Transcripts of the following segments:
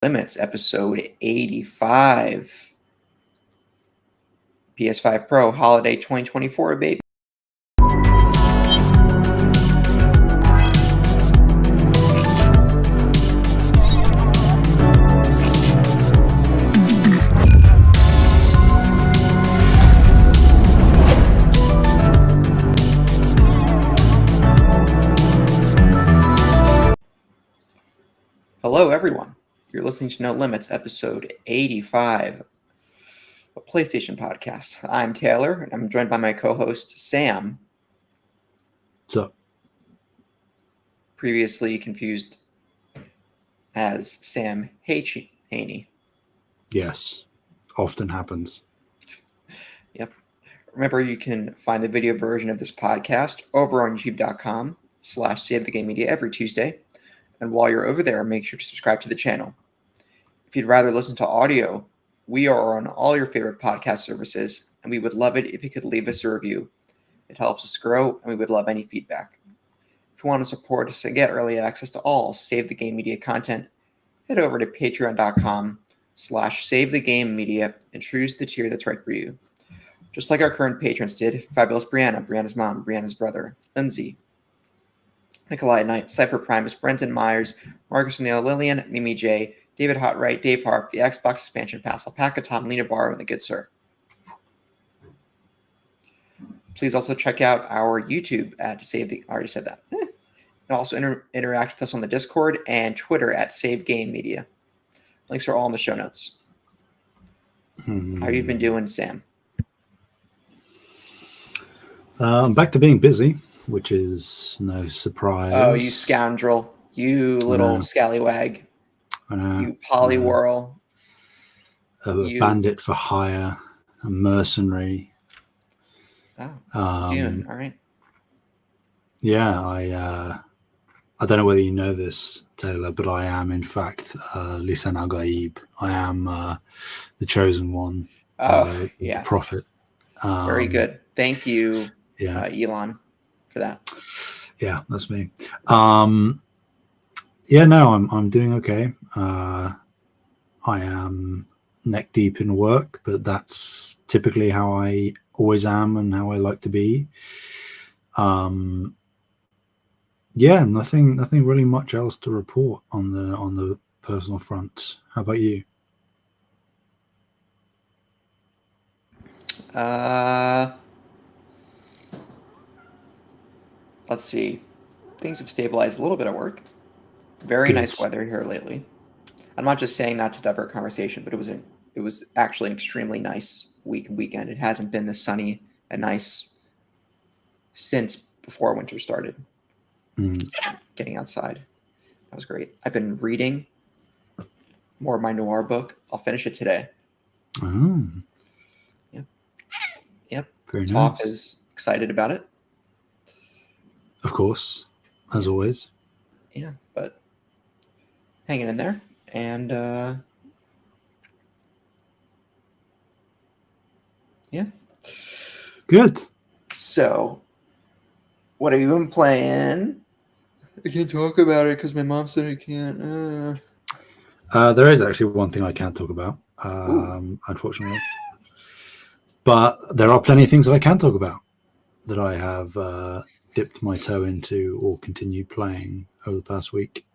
Limits, episode 85. PS5 Pro, holiday 2024, baby. Hello, everyone. You're listening to No Limits, episode 85, a PlayStation podcast. I'm Taylor, and I'm joined by my co-host, Sam. What's up? Previously confused as Sam Haney. Yes, often happens. Yep. Remember, you can find the video version of this podcast over on youtube.com/SaveTheGameMedia every Tuesday. And while you're over there, make sure to subscribe to the channel. If you'd rather listen to audio, we are on all your favorite podcast services, and we would love it if you could leave us a review. It helps us grow, and we would love any feedback. If you want to support us and get early access to all Save the Game Media content, head over to patreon.com/SaveTheGameMedia and choose the tier that's right for you. Just like our current patrons did: Fabulous Brianna, Brianna's mom, Brianna's brother, Lindsay, Nikolai Knight, Cypher Primus, Brenton Myers, Marcus Neal, Lillian, Mimi J, David Hotwright, Dave Harp, the Xbox Expansion Pass, Alpaca Tom, Lena Barrow, and the Good Sir. Please also check out our YouTube at Save the... I already said that. And also interact with us on the Discord and Twitter at Save Game Media. Links are all in the show notes. How you been doing, Sam? I'm back to being busy, which is no surprise. Oh, you scoundrel. You little scallywag. I know. You polywhirl. A bandit for hire. A mercenary. Oh, June. All right. Yeah, I don't know whether you know this, Taylor, but I am, in fact, Lisan al-Gaib. I am the chosen one. Oh, yes. The prophet. Very good. Thank you, yeah. Elon, for that. Yeah, that's me. Yeah, no, I'm doing okay. I am neck deep in work, but that's typically how I always am and how I like to be. Yeah, nothing really much else to report on the personal front. How about you? Let's see. Things have stabilized a little bit at work. Very nice weather here lately. I'm not just saying that to divert conversation, but it was actually an extremely nice week and weekend. It hasn't been this sunny and nice since before winter started. Getting outside. That was great. I've been reading more of my noir book. I'll finish it today. Oh. Yep. Very Top nice. is excited about it. Of course, as always. Yeah, but hanging in there. And yeah. Good. So, what have you been playing? I can't talk about it because my mom said I can't. There is actually one thing I can't talk about, unfortunately. But there are plenty of things that I can talk about that I have dipped my toe into or continued playing over the past week.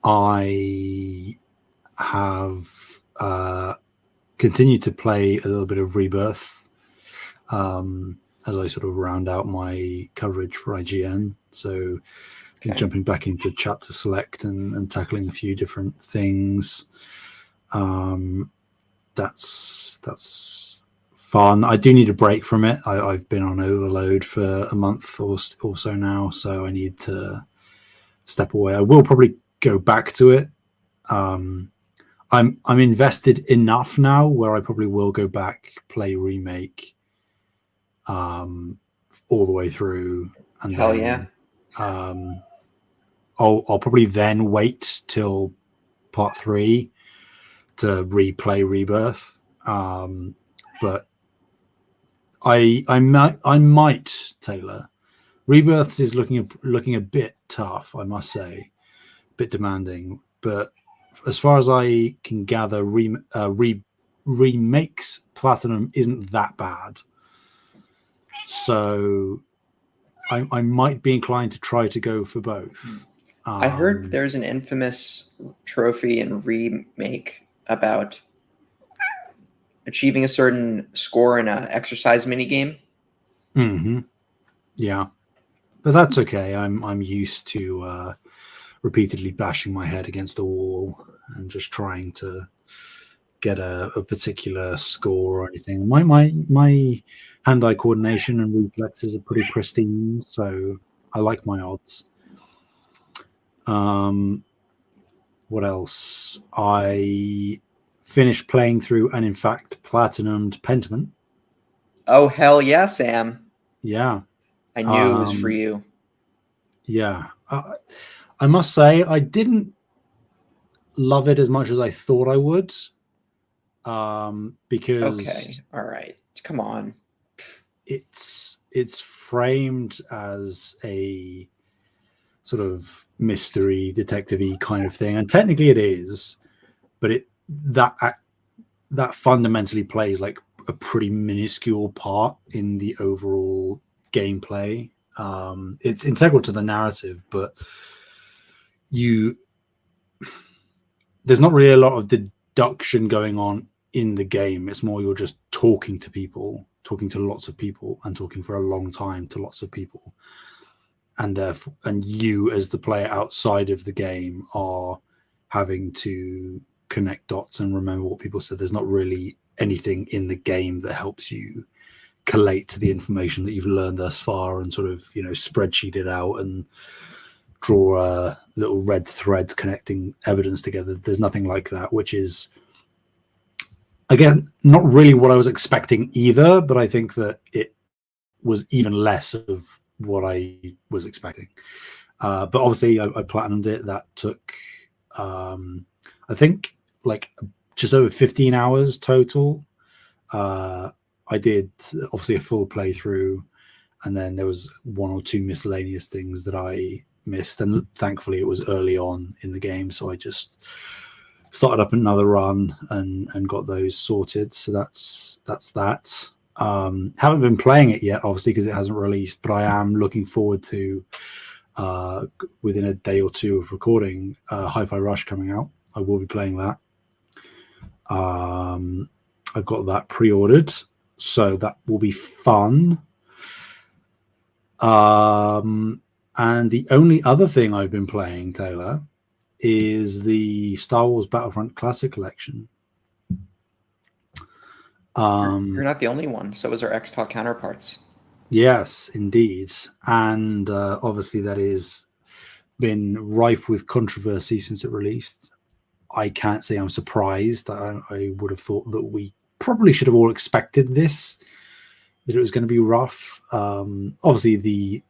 I have continued to play a little bit of Rebirth as I sort of round out my coverage for IGN. So jumping back into chapter select and tackling a few different things. That's fun. I do need a break from it. I've been on overload for a month or so now, so I need to step away. I will probably go back to it. I'm invested enough now where I probably will go back, play remake all the way through, and Hell then, yeah. I'll probably then wait till part 3 to replay Rebirth. But I might, Taylor. Rebirth is looking a bit tough, I must say, bit demanding. But as far as I can gather, remakes Platinum isn't that bad. So I might be inclined to try to go for both. I heard there's an infamous trophy in remake about achieving a certain score in an exercise minigame. Mm-hmm. Yeah, but that's okay. I'm used to repeatedly bashing my head against a wall and just trying to get a particular score or anything. My hand-eye coordination and reflexes are pretty pristine, so I like my odds. What else? I finished playing through and in fact platinumed Pentiment. Oh, hell yeah, Sam. Yeah. I knew it was for you. Yeah. I must say I didn't love it as much as I thought I would. Because okay, all right, come on. It's framed as a sort of mystery detective-y kind of thing, and technically it is, but that fundamentally plays like a pretty minuscule part in the overall gameplay. It's integral to the narrative, but there's not really a lot of deduction going on in the game. It's more you're just talking to lots of people, and talking for a long time to lots of people, and you as the player outside of the game are having to connect dots and remember what people said. There's not really anything in the game that helps you collate to the information that you've learned thus far and sort of spreadsheet it out and draw little red threads connecting evidence together. There's nothing like that, which is, again, not really what I was expecting either, but I think that it was even less of what I was expecting. But obviously I platinumed it. That took I think like just over 15 hours total. I did obviously a full playthrough, and then there was one or two miscellaneous things that I missed, and thankfully it was early on in the game, so I just started up another run and got those sorted. So that's that. Haven't been playing it yet, obviously, because it hasn't released, but I am looking forward to within a day or two of recording Hi-Fi Rush coming out. I will be playing that. I've got that pre-ordered, so that will be fun. And the only other thing I've been playing, Taylor, is the Star Wars Battlefront Classic Collection. You're not the only one. So is our X-Talk counterparts. Yes, indeed. And obviously that has been rife with controversy since it released. I can't say I'm surprised. I would have thought that we probably should have all expected this, that it was going to be rough. Obviously the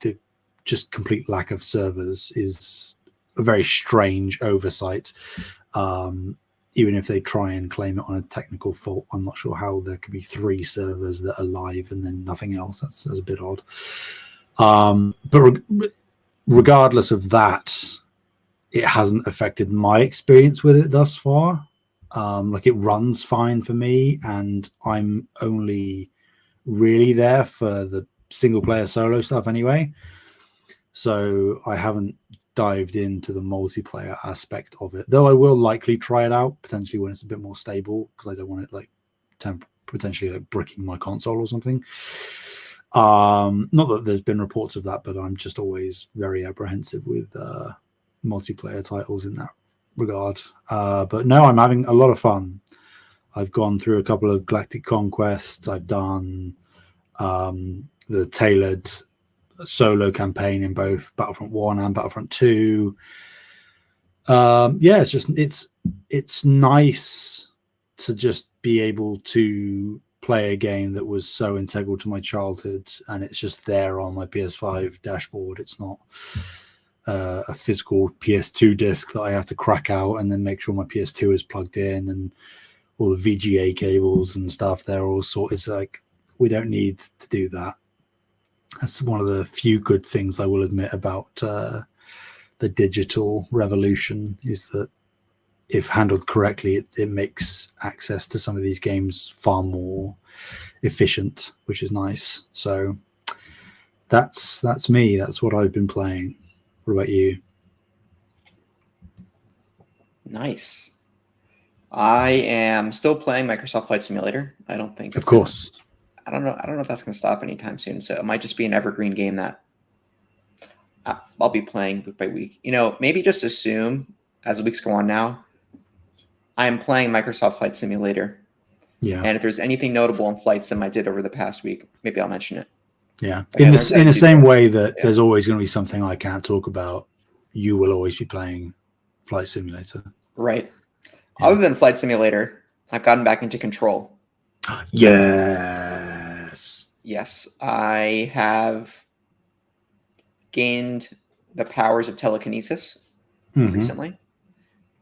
just complete lack of servers is a very strange oversight. Even if they try and claim it on a technical fault, I'm not sure how there could be 3 servers that are live and then nothing else. That's a bit odd. But regardless of that, it hasn't affected my experience with it thus far. Like, it runs fine for me, and I'm only really there for the single player solo stuff anyway. So I haven't dived into the multiplayer aspect of it, though I will likely try it out potentially when it's a bit more stable, because I don't want it like potentially like bricking my console or something. Not that there's been reports of that, but I'm just always very apprehensive with multiplayer titles in that regard. But no, I'm having a lot of fun. I've gone through a couple of Galactic Conquests. I've done the tailored solo campaign in both Battlefront 1 and Battlefront 2. Yeah, it's nice to just be able to play a game that was so integral to my childhood, and it's just there on my PS5 dashboard. It's not a physical PS2 disc that I have to crack out and then make sure my PS2 is plugged in, and all the VGA cables and stuff. They're all sorted. It's like, we don't need to do that. That's one of the few good things I will admit about the digital revolution is that if handled correctly, it makes access to some of these games far more efficient, which is nice. So that's me. That's what I've been playing. What about you? Nice. I am still playing Microsoft Flight Simulator. I don't think Of it's gonna. course. I don't know. I don't know if that's gonna stop anytime soon. So it might just be an evergreen game that I'll be playing week by week. Maybe just assume as the weeks go on now, I'm playing Microsoft Flight Simulator. Yeah. And if there's anything notable in Flight Sim I did over the past week, maybe I'll mention it. Yeah. Okay, In the same way that there's always going to be something I can't talk about, you will always be playing Flight Simulator. Right. Yeah. Other than Flight Simulator, I've gotten back into Control. Yes. Yes, I have gained the powers of telekinesis recently.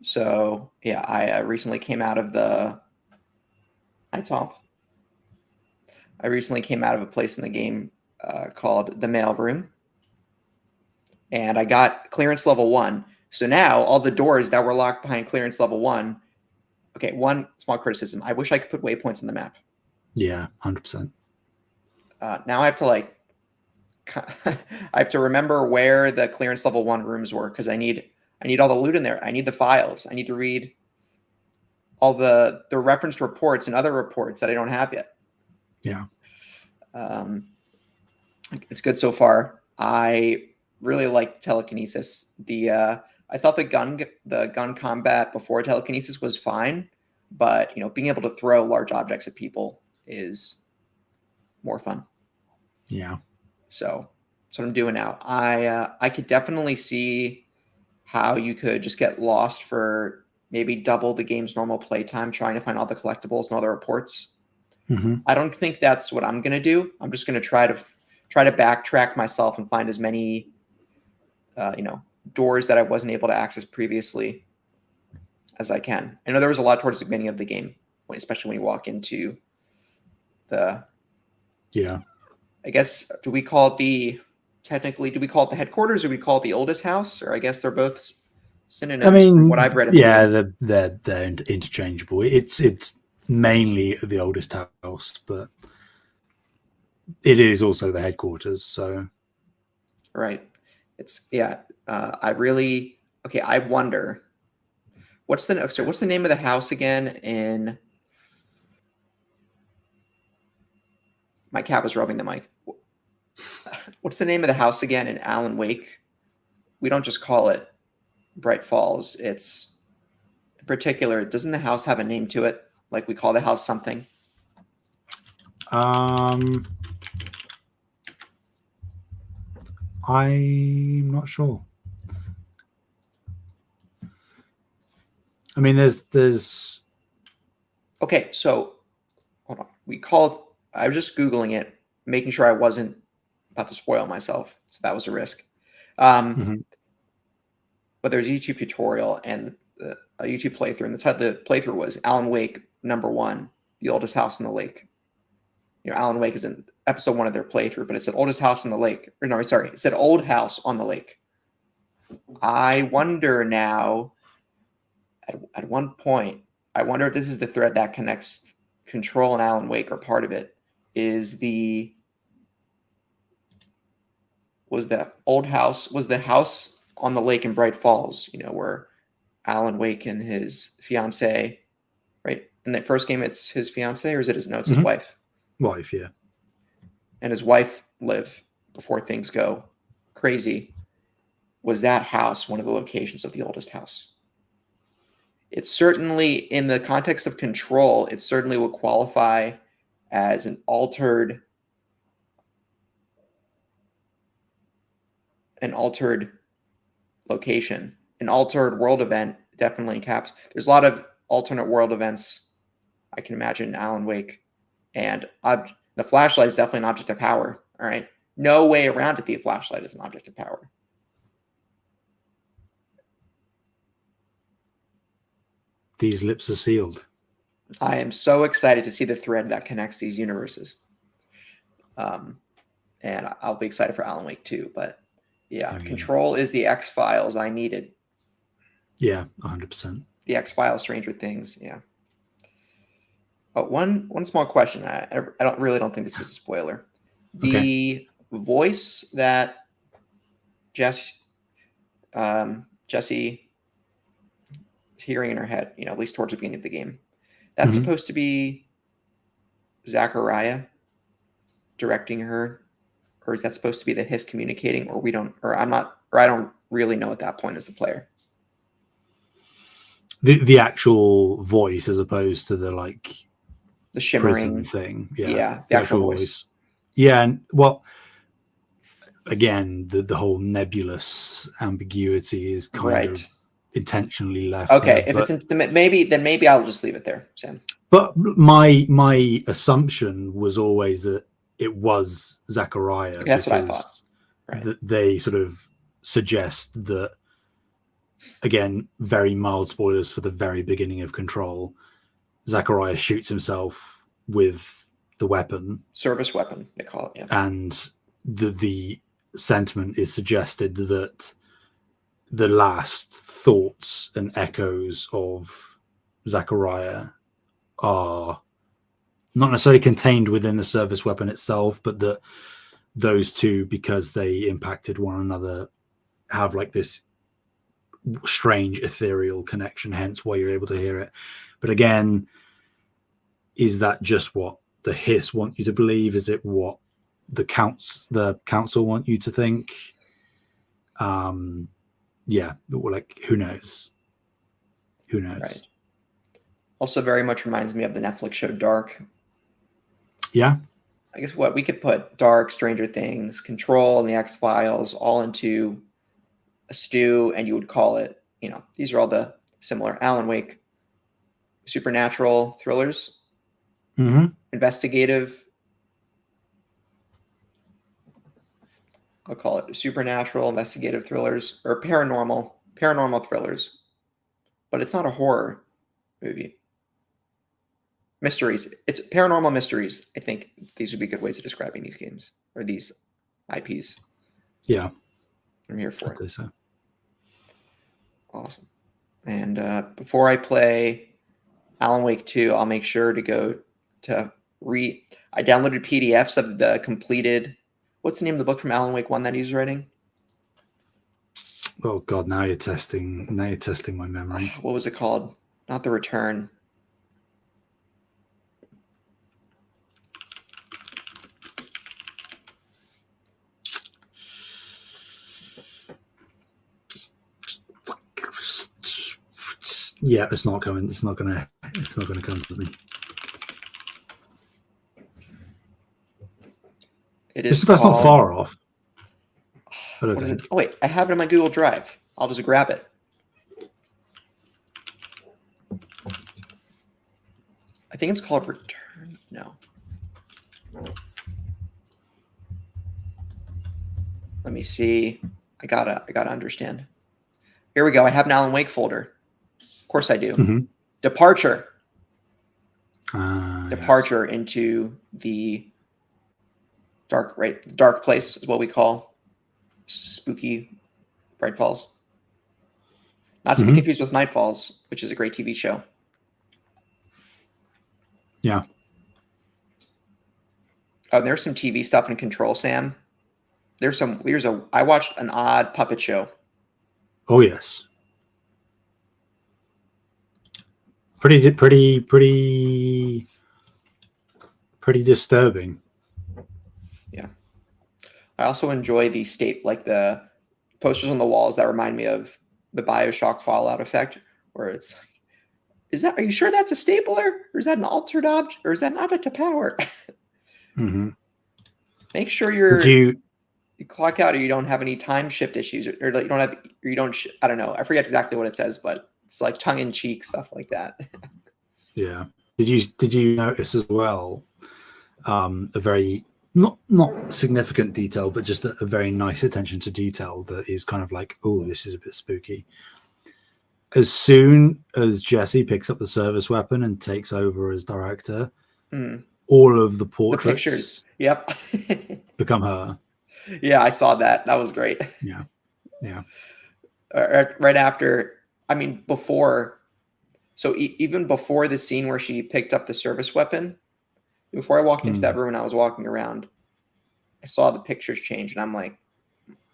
So, yeah, I recently came out of Hi, Tom. I recently came out of a place in the game called the Mail Room. And I got clearance level 1. So now all the doors that were locked behind clearance level 1. Okay, one small criticism. I wish I could put waypoints on the map. Yeah, 100%. Now I have to I have to remember where the clearance level 1 rooms were because I need all the loot in there. I need the files. I need to read all the referenced reports and other reports that I don't have yet. Yeah. It's good so far. I really like telekinesis. I thought the gun combat before telekinesis was fine, but being able to throw large objects at people is more fun. Yeah. So that's what I'm doing now. I could definitely see how you could just get lost for maybe double the game's normal playtime trying to find all the collectibles and all the reports. I don't think that's what I'm going to do. I'm just going to try to backtrack myself and find as many doors that I wasn't able to access previously as I can. I know there was a lot towards the beginning of the game, especially when you walk into the. Yeah. I guess do we call it the headquarters, or do we call it the oldest house? Or I guess they're both synonyms. I mean, from what I've read. They're interchangeable. It's mainly the oldest house, but it is also the headquarters. So, right, it's I wonder what's the name of the house again in. My cat was rubbing the mic. What's the name of the house again in Alan Wake? We don't just call it Bright Falls. It's in particular. Doesn't the house have a name to it? Like we call the house something. I'm not sure. I mean, there's. Okay, so hold on. I was just Googling it, making sure I wasn't about to spoil myself. So that was a risk. But there's a YouTube tutorial and a YouTube playthrough, and the title of the playthrough was Alan Wake #1, the oldest house in the lake. Alan Wake is in episode 1 of their playthrough, but it said oldest house in the lake. Or no, sorry, it said old house on the lake. I wonder now, at one point, I wonder if this is the thread that connects Control and Alan Wake, or part of it, was the house on the lake in Bright Falls, where Alan Wake and his fiance, right? In that first game, it's his fiance, or is it his his wife? Wife, yeah. And his wife live before things go crazy. Was that house one of the locations of the oldest house? It's certainly, in the context of Control, it certainly would qualify as an altered location. An altered world event definitely caps. There's a lot of alternate world events I can imagine in Alan Wake. And the flashlight is definitely an object of power. All right. No way around it. The flashlight is an object of power. These lips are sealed. I am so excited to see the thread that connects these universes. And I'll be excited for Alan Wake 2. But Yeah, Oh, yeah. Control is the X-Files I needed. Yeah, 100%. The X-Files, Stranger Things. Yeah. Oh, one small question. I don't think this is a spoiler. The voice that Jesse is hearing in her head, at least towards the beginning of the game, that's supposed to be Zachariah directing her, or is that supposed to be the hiss communicating, or I don't really know at that point as the player. The actual voice as opposed to the shimmering prism thing. Yeah, the actual voice. Yeah, and well, again, the whole nebulous ambiguity is kind of intentionally left. Okay, there, if it's maybe I'll just leave it there, Sam. But my assumption was always that it was Zachariah. Okay, that's what I thought. Right. That they sort of suggest that, again, very mild spoilers for the very beginning of Control, Zachariah shoots himself with the weapon. Service weapon, they call it, yeah. And the sentiment is suggested that the last thoughts and echoes of Zachariah are not necessarily contained within the service weapon itself, but that those two, because they impacted one another, have this strange ethereal connection, hence why you're able to hear it. But again, is that just what the hiss want you to believe? Is it what the council want you to think? Yeah, who knows? Right. Also very much reminds me of the Netflix show Dark. Yeah. I guess we could put Dark, Stranger Things, Control, and the X-Files all into a stew, and you would call it, these are all the similar Alan Wake, supernatural thrillers, investigative. I'll call it supernatural, investigative thrillers, or paranormal thrillers. But it's not a horror movie. Mysteries. It's paranormal mysteries. I think these would be good ways of describing these games or these IPs. Yeah. I'm here for it. So. Awesome. And before I play Alan Wake 2, I'll make sure to go to I downloaded PDFs of the completed. What's the name of the book from Alan Wake 1 that he was writing? Oh God, now you're testing my memory. What was it called? Not The Return. Yeah, it's not coming. It's not gonna come to me. That's not far off. I don't think. Oh wait, I have it in my Google Drive. I'll just grab it. I think it's called Return. No. Let me see. I gotta understand. Here we go. I have an Alan Wake folder. Of course I do. Departure. Departure into the dark place is what we call spooky Bright Falls. Not to be confused with Night Falls, which is a great TV show. Yeah. Oh, there's some TV stuff in Control, Sam. I watched an odd puppet show. Oh yes. Pretty disturbing. Yeah. I also enjoy the the posters on the walls that remind me of the BioShock Fallout effect, where it's are you sure that's a stapler? Or is that an altered object? Or is that an object of power? Make sure you clock out, or you don't have any time shift issues, or you don't I don't know. I forget exactly what it says, but it's like tongue-in-cheek stuff like that. Yeah. Did you notice as well a very not significant detail, but just a very nice attention to detail that is kind of like, oh, this is a bit spooky. As soon as Jesse picks up the service weapon and takes over as director, all of the portraits pictures, yep, become her. Yeah, I saw that. That was great. Yeah. Yeah. Right after, I mean, before, so even before the scene where she picked up the service weapon, before I walked into that room and I was walking around, I saw the pictures change, and I'm like,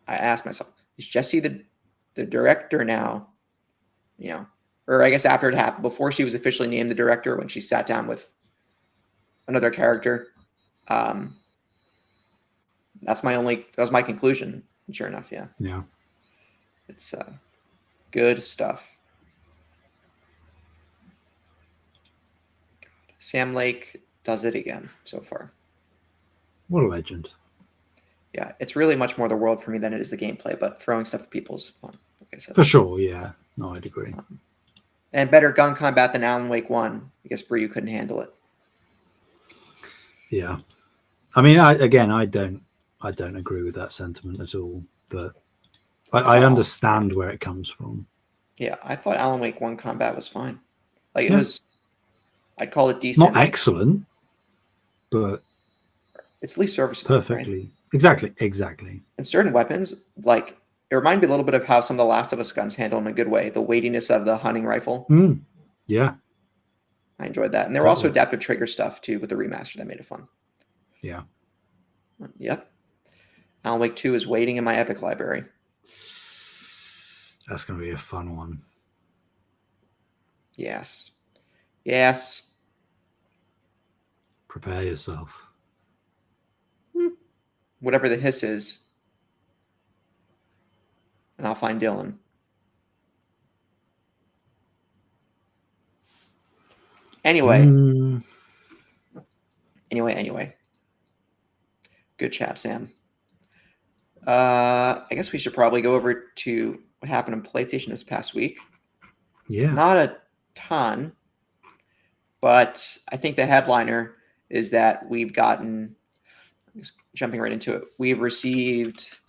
I asked myself, is Jesse the director now? You know, or I guess after it happened, before she was officially named the director, when she sat down with another character. Um, that was my conclusion. And sure enough, yeah, Yeah. it's good stuff. Sam Lake does it again so far. What a legend. Yeah, it's really much more the world for me than it is the gameplay, but throwing stuff at people is fun, like I said. For sure, yeah. No, I'd agree. And better gun combat than Alan Wake 1. I guess Bryu couldn't handle it. Yeah. I mean, I don't agree with that sentiment at all, but I understand where it comes from. Yeah, I thought Alan Wake 1 combat was fine. Like, it was, I'd call it decent. Not excellent, but it's at least serviceable. Perfectly. Right? Exactly. And certain weapons, like, it reminded me a little bit of how some of the Last of Us guns handle in a good way. The weightiness of the hunting rifle. Yeah. I enjoyed that. And there were also adaptive trigger stuff, too, with the remaster that made it fun. Yeah. Yep. Alan Wake 2 is waiting in my Epic library. That's going to be a fun one. Yes. Prepare yourself. Whatever the hiss is. And I'll find Dylan. Anyway. Good chat, Sam. I guess we should probably go over to what happened on PlayStation this past week. Yeah. Not a ton, but I think the headliner is that we've gotten, jumping right into it, we've received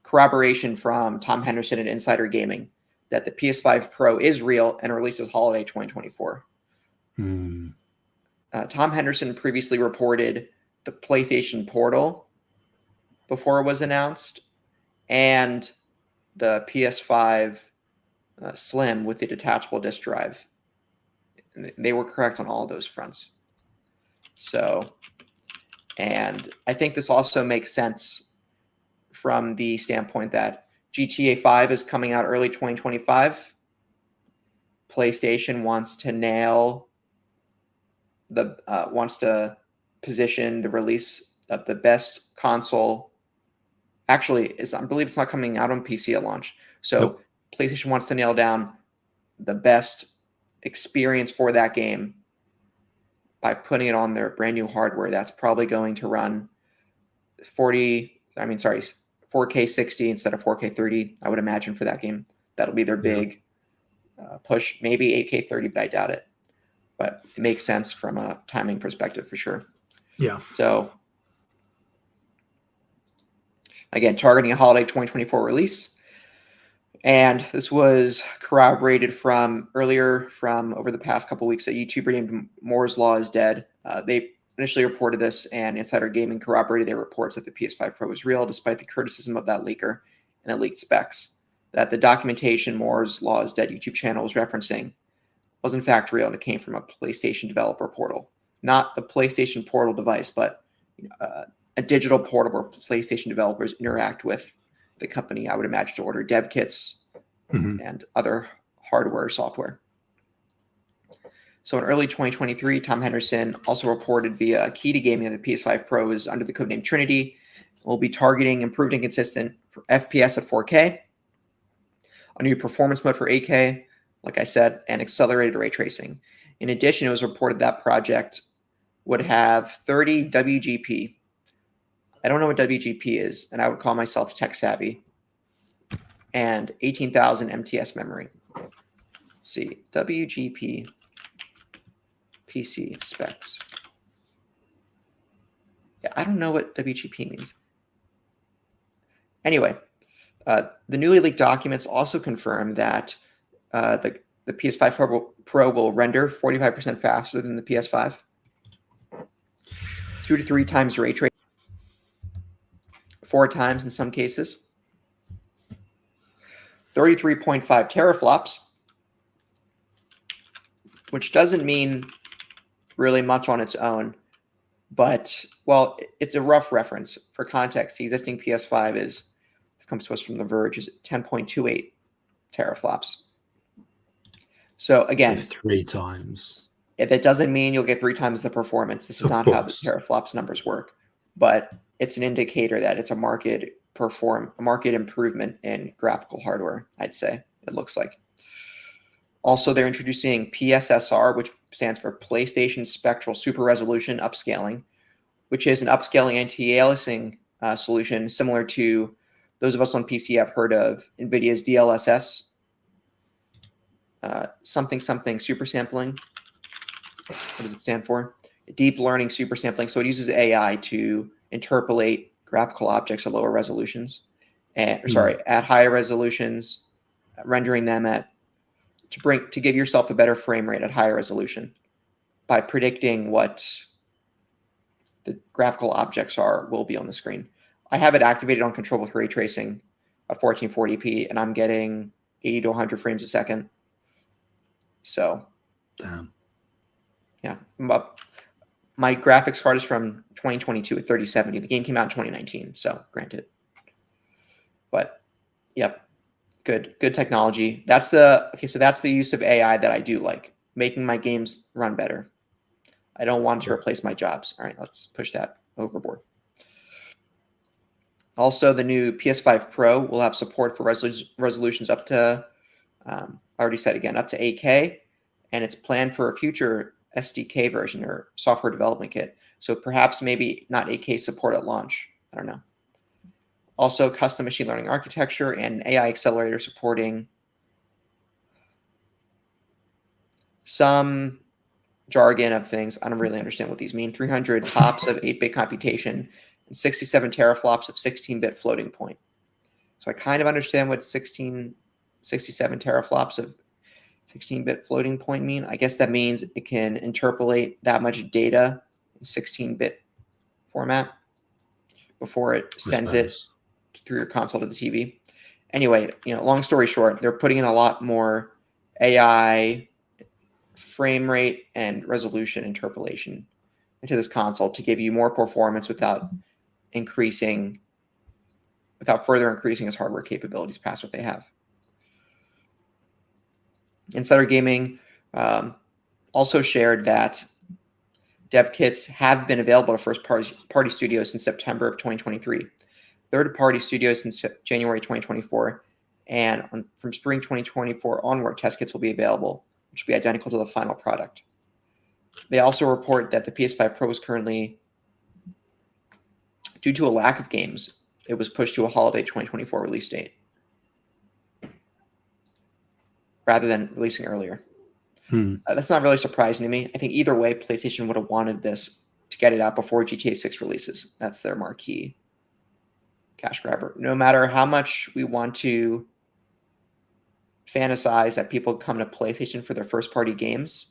corroboration from Tom Henderson at Insider Gaming that the PS5 Pro is real and releases holiday 2024. Tom Henderson previously reported the PlayStation Portal before it was announced, and the PS5 Slim with the detachable disk drive. They were correct on all of those fronts. So, and I think this also makes sense from the standpoint that GTA 5 is coming out early 2025. PlayStation wants to wants to position the release of the best console. Actually, I believe it's not coming out on PC at launch. So nope. PlayStation wants to nail down the best experience for that game by putting it on their brand new hardware that's probably going to run 4K 60 instead of 4K 30, I would imagine, for that game. That'll be their big push. Maybe 8K 30, but I doubt it. But it makes sense from a timing perspective for sure. Yeah. So, again, targeting a holiday 2024 release. And this was corroborated from over the past couple of weeks. A YouTuber named Moore's Law is Dead. They initially reported this, and Insider Gaming corroborated their reports that the PS5 Pro was real, despite the criticism of that leaker and it leaked specs. That the documentation Moore's Law is Dead YouTube channel was referencing was in fact real, and it came from a PlayStation developer portal. Not the PlayStation Portal device, but a digital portal where PlayStation developers interact with the company, I would imagine, to order dev kits and other hardware or software. So in early 2023, Tom Henderson also reported via Key to Gaming that the PS5 Pro is under the codename Trinity. Will be targeting improved and consistent FPS at 4K, a new performance mode for 8K, like I said, and accelerated ray tracing. In addition, it was reported that project would have 30 WGP. I don't know what WGP is, and I would call myself tech savvy. And 18,000 MTS memory. Let's see, WGP PC specs. Yeah, I don't know what WGP means. Anyway, the newly leaked documents also confirm that the PS5 Pro will render 45% faster than the PS5, 2 to 3 times ray tracing, 4 times in some cases. 33.5 teraflops, which doesn't mean really much on its own, but, well, it's a rough reference. For context, the existing PS5 this comes to us from The Verge, is 10.28 teraflops. So again, So 3 times. That doesn't mean you'll get 3 times the performance. This is not how the teraflops numbers work, but it's an indicator that it's a market improvement in graphical hardware, I'd say, it looks like. Also, they're introducing PSSR, which stands for PlayStation Spectral Super Resolution Upscaling, which is an upscaling anti-aliasing solution similar to those of us on PC have heard of NVIDIA's DLSS, something super sampling. What does it stand for? Deep learning super sampling. So it uses AI to interpolate graphical objects at lower resolutions, at higher resolutions, rendering them to give yourself a better frame rate at higher resolution by predicting what the graphical objects will be on the screen. I have it activated on control with ray tracing at 1440p, and I'm getting 80 to 100 frames a second. So, damn. Yeah, I'm up. My graphics card is from 2022 at 3070. The game came out in 2019, so granted. But, yep, good technology. So that's the use of AI that I do like, making my games run better. I don't want to replace my jobs. All right, let's push that overboard. Also, the new PS5 Pro will have support for resolutions up to, I already said again, up to 8K, and it's planned for a future SDK version or software development kit. So perhaps maybe not 8K support at launch. I don't know. Also, custom machine learning architecture and AI accelerator supporting some jargon of things. I don't really understand what these mean. 300 TOPS of 8-bit computation and 67 teraflops of 16-bit floating point. So I kind of understand what 67 teraflops of 16-bit floating point mean. I guess that means it can interpolate that much data in 16-bit format before it sends it through your console to the TV. Anyway, long story short, they're putting in a lot more AI frame rate and resolution interpolation into this console to give you more performance without further increasing its hardware capabilities past what they have. Insider Gaming also shared that dev kits have been available to first-party studios since September of 2023, third-party studios since January 2024, and from spring 2024 onward, test kits will be available, which will be identical to the final product. They also report that the PS5 Pro is currently, due to a lack of games, it was pushed to a holiday 2024 release date, rather than releasing earlier. That's not really surprising to me. I think either way, PlayStation would have wanted this to get it out before GTA 6 releases. That's their marquee cash grabber. No matter how much we want to fantasize that people come to PlayStation for their first-party games,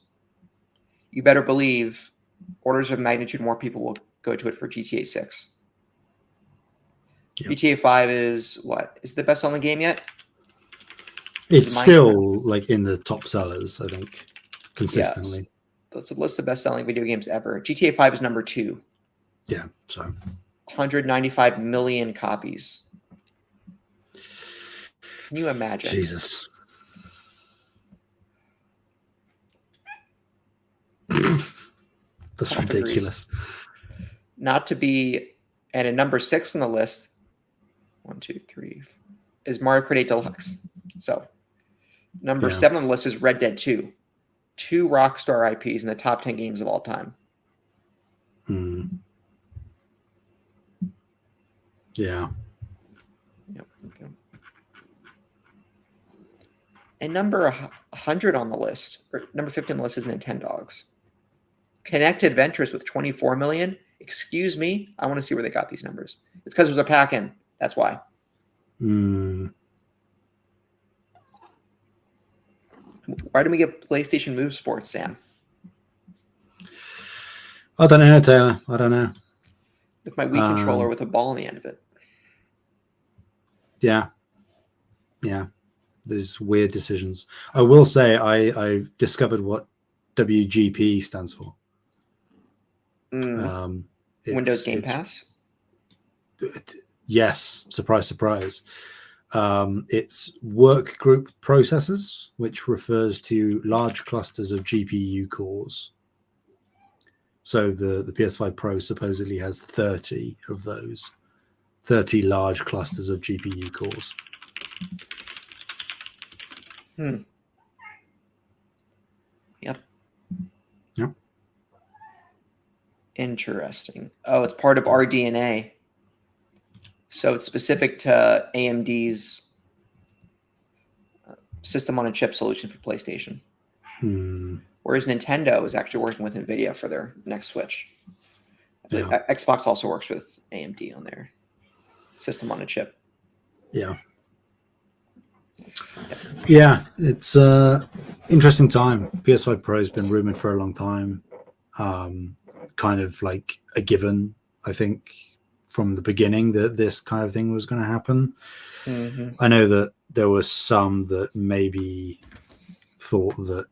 you better believe orders of magnitude more people will go to it for GTA 6. Yep. GTA 5 is what? Is it the best-selling game yet? It's still like in the top sellers, I think, consistently. Yes. That's a list of best-selling video games ever. GTA 5 is number 2. Yeah, so 195 million copies. Can you imagine? Jesus. That's ridiculous. Not to be, and at number 6 on the list, 1, 2, 3, is Mario Kart 8 Deluxe. So number 7 on the list is Red Dead 2. 2 Rockstar IPs in the top 10 games of all time. Yeah. Yep. Okay. And number 100 on the list, or number 50 on the list, is Nintendogs. Connect Adventures with 24 million. Excuse me. I want to see where they got these numbers. It's because it was a pack-in. That's why. Why didn't we get PlayStation Move Sports, Sam? I don't know, Taylor. I don't know. With my Wii controller with a ball on the end of it. Yeah. There's weird decisions. I will say I've discovered what WGP stands for. Windows Game Pass. Yes, surprise, surprise. It's work group processors, which refers to large clusters of GPU cores. So the PS5 Pro supposedly has 30 of those, 30 large clusters of GPU cores. Yep. Yep. Interesting. Oh, it's part of RDNA. So it's specific to AMD's system on a chip solution for PlayStation. Whereas Nintendo is actually working with NVIDIA for their next Switch. Xbox also works with AMD on their system on a chip. Yeah. Yeah, it's interesting time. PS5 Pro has been rumored for a long time. Kind of like a given, I think, from the beginning that this kind of thing was going to happen. I know that there were some that maybe thought that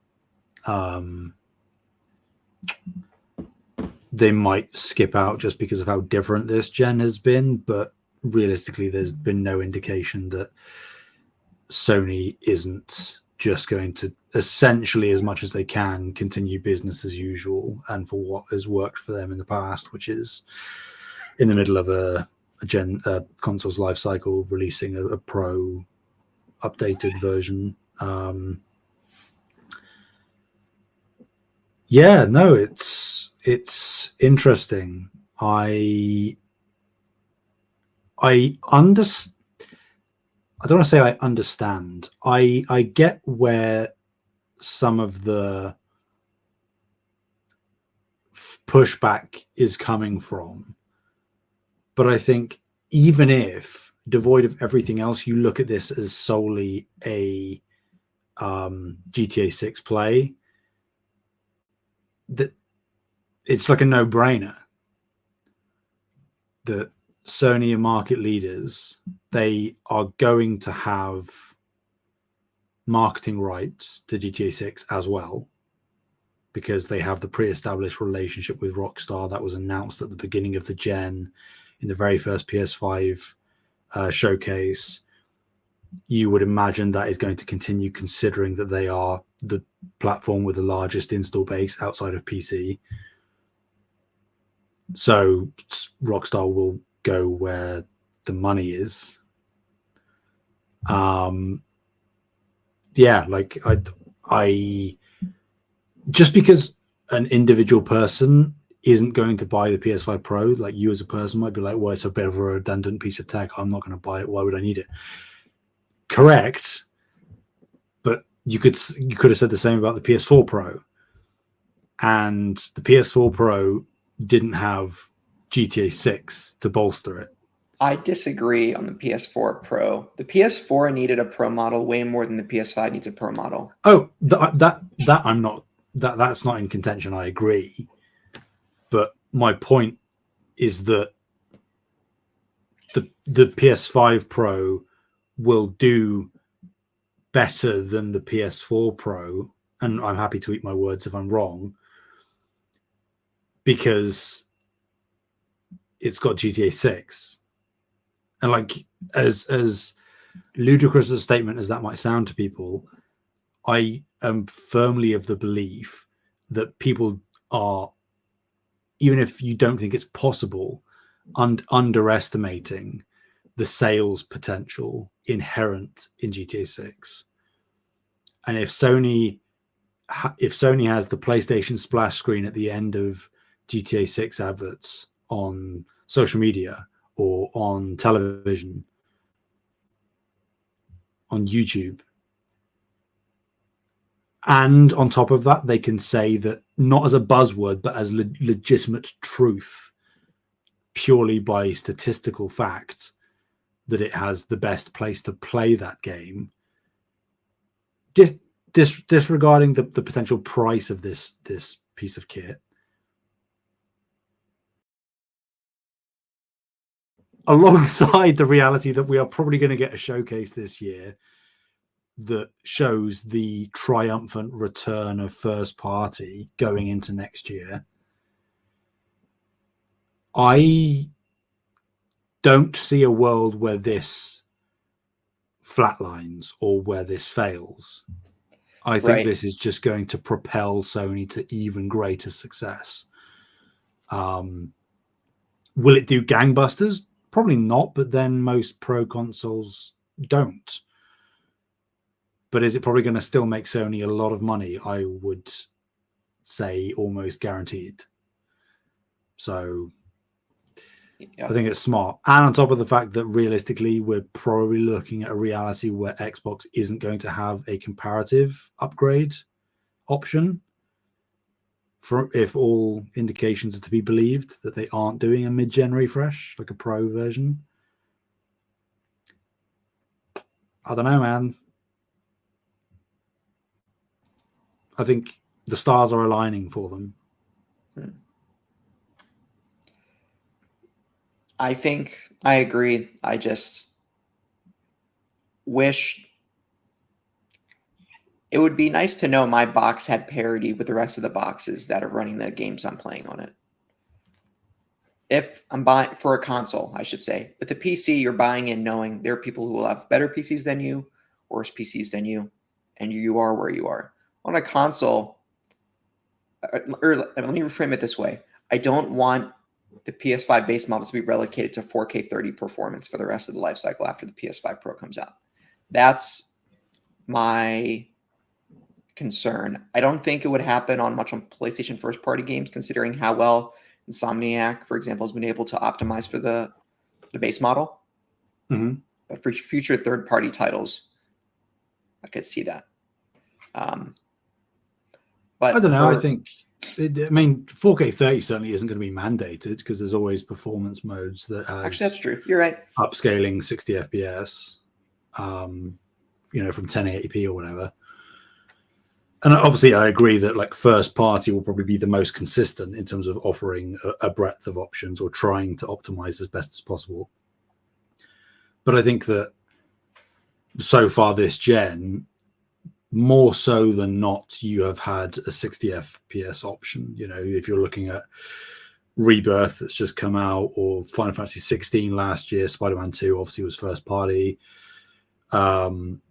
they might skip out just because of how different this gen has been, but realistically there's been no indication that Sony isn't just going to essentially, as much as they can, continue business as usual and for what has worked for them in the past, which is in the middle of a console's life cycle releasing a pro updated version. It's interesting. I understand. I don't want to say I understand. I get where some of the pushback is coming from, but I think even if devoid of everything else, you look at this as solely a GTA 6 play, that it's like a no-brainer that Sony are market leaders. They are going to have marketing rights to GTA 6 as well, because they have the pre-established relationship with Rockstar that was announced at the beginning of the gen in the very first PS5 showcase. You would imagine that is going to continue, considering that they are the platform with the largest install base outside of PC. So Rockstar will go where the money is. I just because an individual person isn't going to buy the PS5 Pro, like you as a person might be like, well, it's a bit of a redundant piece of tech, I'm not going to buy it, why would I need it? Correct, but you could have said the same about the PS4 Pro, and the PS4 Pro didn't have GTA 6 to bolster it. I disagree on the PS4 Pro. The PS4 needed a Pro model way more than the PS5 needs a Pro model. Oh, that's not in contention. I agree, but my point is that the PS5 Pro will do better than the PS4 Pro, and I'm happy to eat my words if I'm wrong, because it's got GTA 6. And like, as ludicrous a statement as that might sound to people, I am firmly of the belief that people are, even if you don't think it's possible, underestimating the sales potential inherent in GTA 6. And if Sony has the PlayStation splash screen at the end of GTA 6 adverts on social media or on television, on YouTube, and on top of that, they can say that, not as a buzzword, but as legitimate truth, purely by statistical fact, that it has the best place to play that game, disregarding the potential price of this piece of kit, alongside the reality that we are probably going to get a showcase this year that shows the triumphant return of first party going into next year, I don't see a world where this flatlines or where this fails. I think this is just going to propel Sony to even greater success. Will it do gangbusters? Probably not, but then most pro consoles don't. But is it probably going to still make Sony a lot of money? I would say almost guaranteed. So I think it's smart. And on top of the fact that realistically, we're probably looking at a reality where Xbox isn't going to have a comparative upgrade option, for if all indications are to be believed, that they aren't doing a mid-gen refresh, like a pro version. I don't know, man. I think the stars are aligning for them. I think I agree. I just wish it would be nice to know my box had parity with the rest of the boxes that are running the games I'm playing on it. If I'm buying for a console, I should say, with the PC, you're buying in knowing there are people who will have better PCs than you, worse PCs than you, and you are where you are. On a console, or let me reframe it this way. I don't want the PS5 base model to be relocated to 4K 30 performance for the rest of the life cycle after the PS5 Pro comes out. That's my concern. I don't think it would happen on PlayStation first party games, considering how well Insomniac, for example, has been able to optimize for the base model. Mm-hmm. But for future third party titles, I could see that. But I don't know. I think, 4K 30 certainly isn't going to be mandated because there's always performance modes that has actually that's true. You're right. Upscaling 60 FPS, from 1080p or whatever. And obviously, I agree that like first party will probably be the most consistent in terms of offering a breadth of options or trying to optimize as best as possible. But I think that so far this gen, more so than not, you have had a 60 FPS option. If you're looking at Rebirth that's just come out, or Final Fantasy 16 last year, Spider-Man 2 obviously was first party. And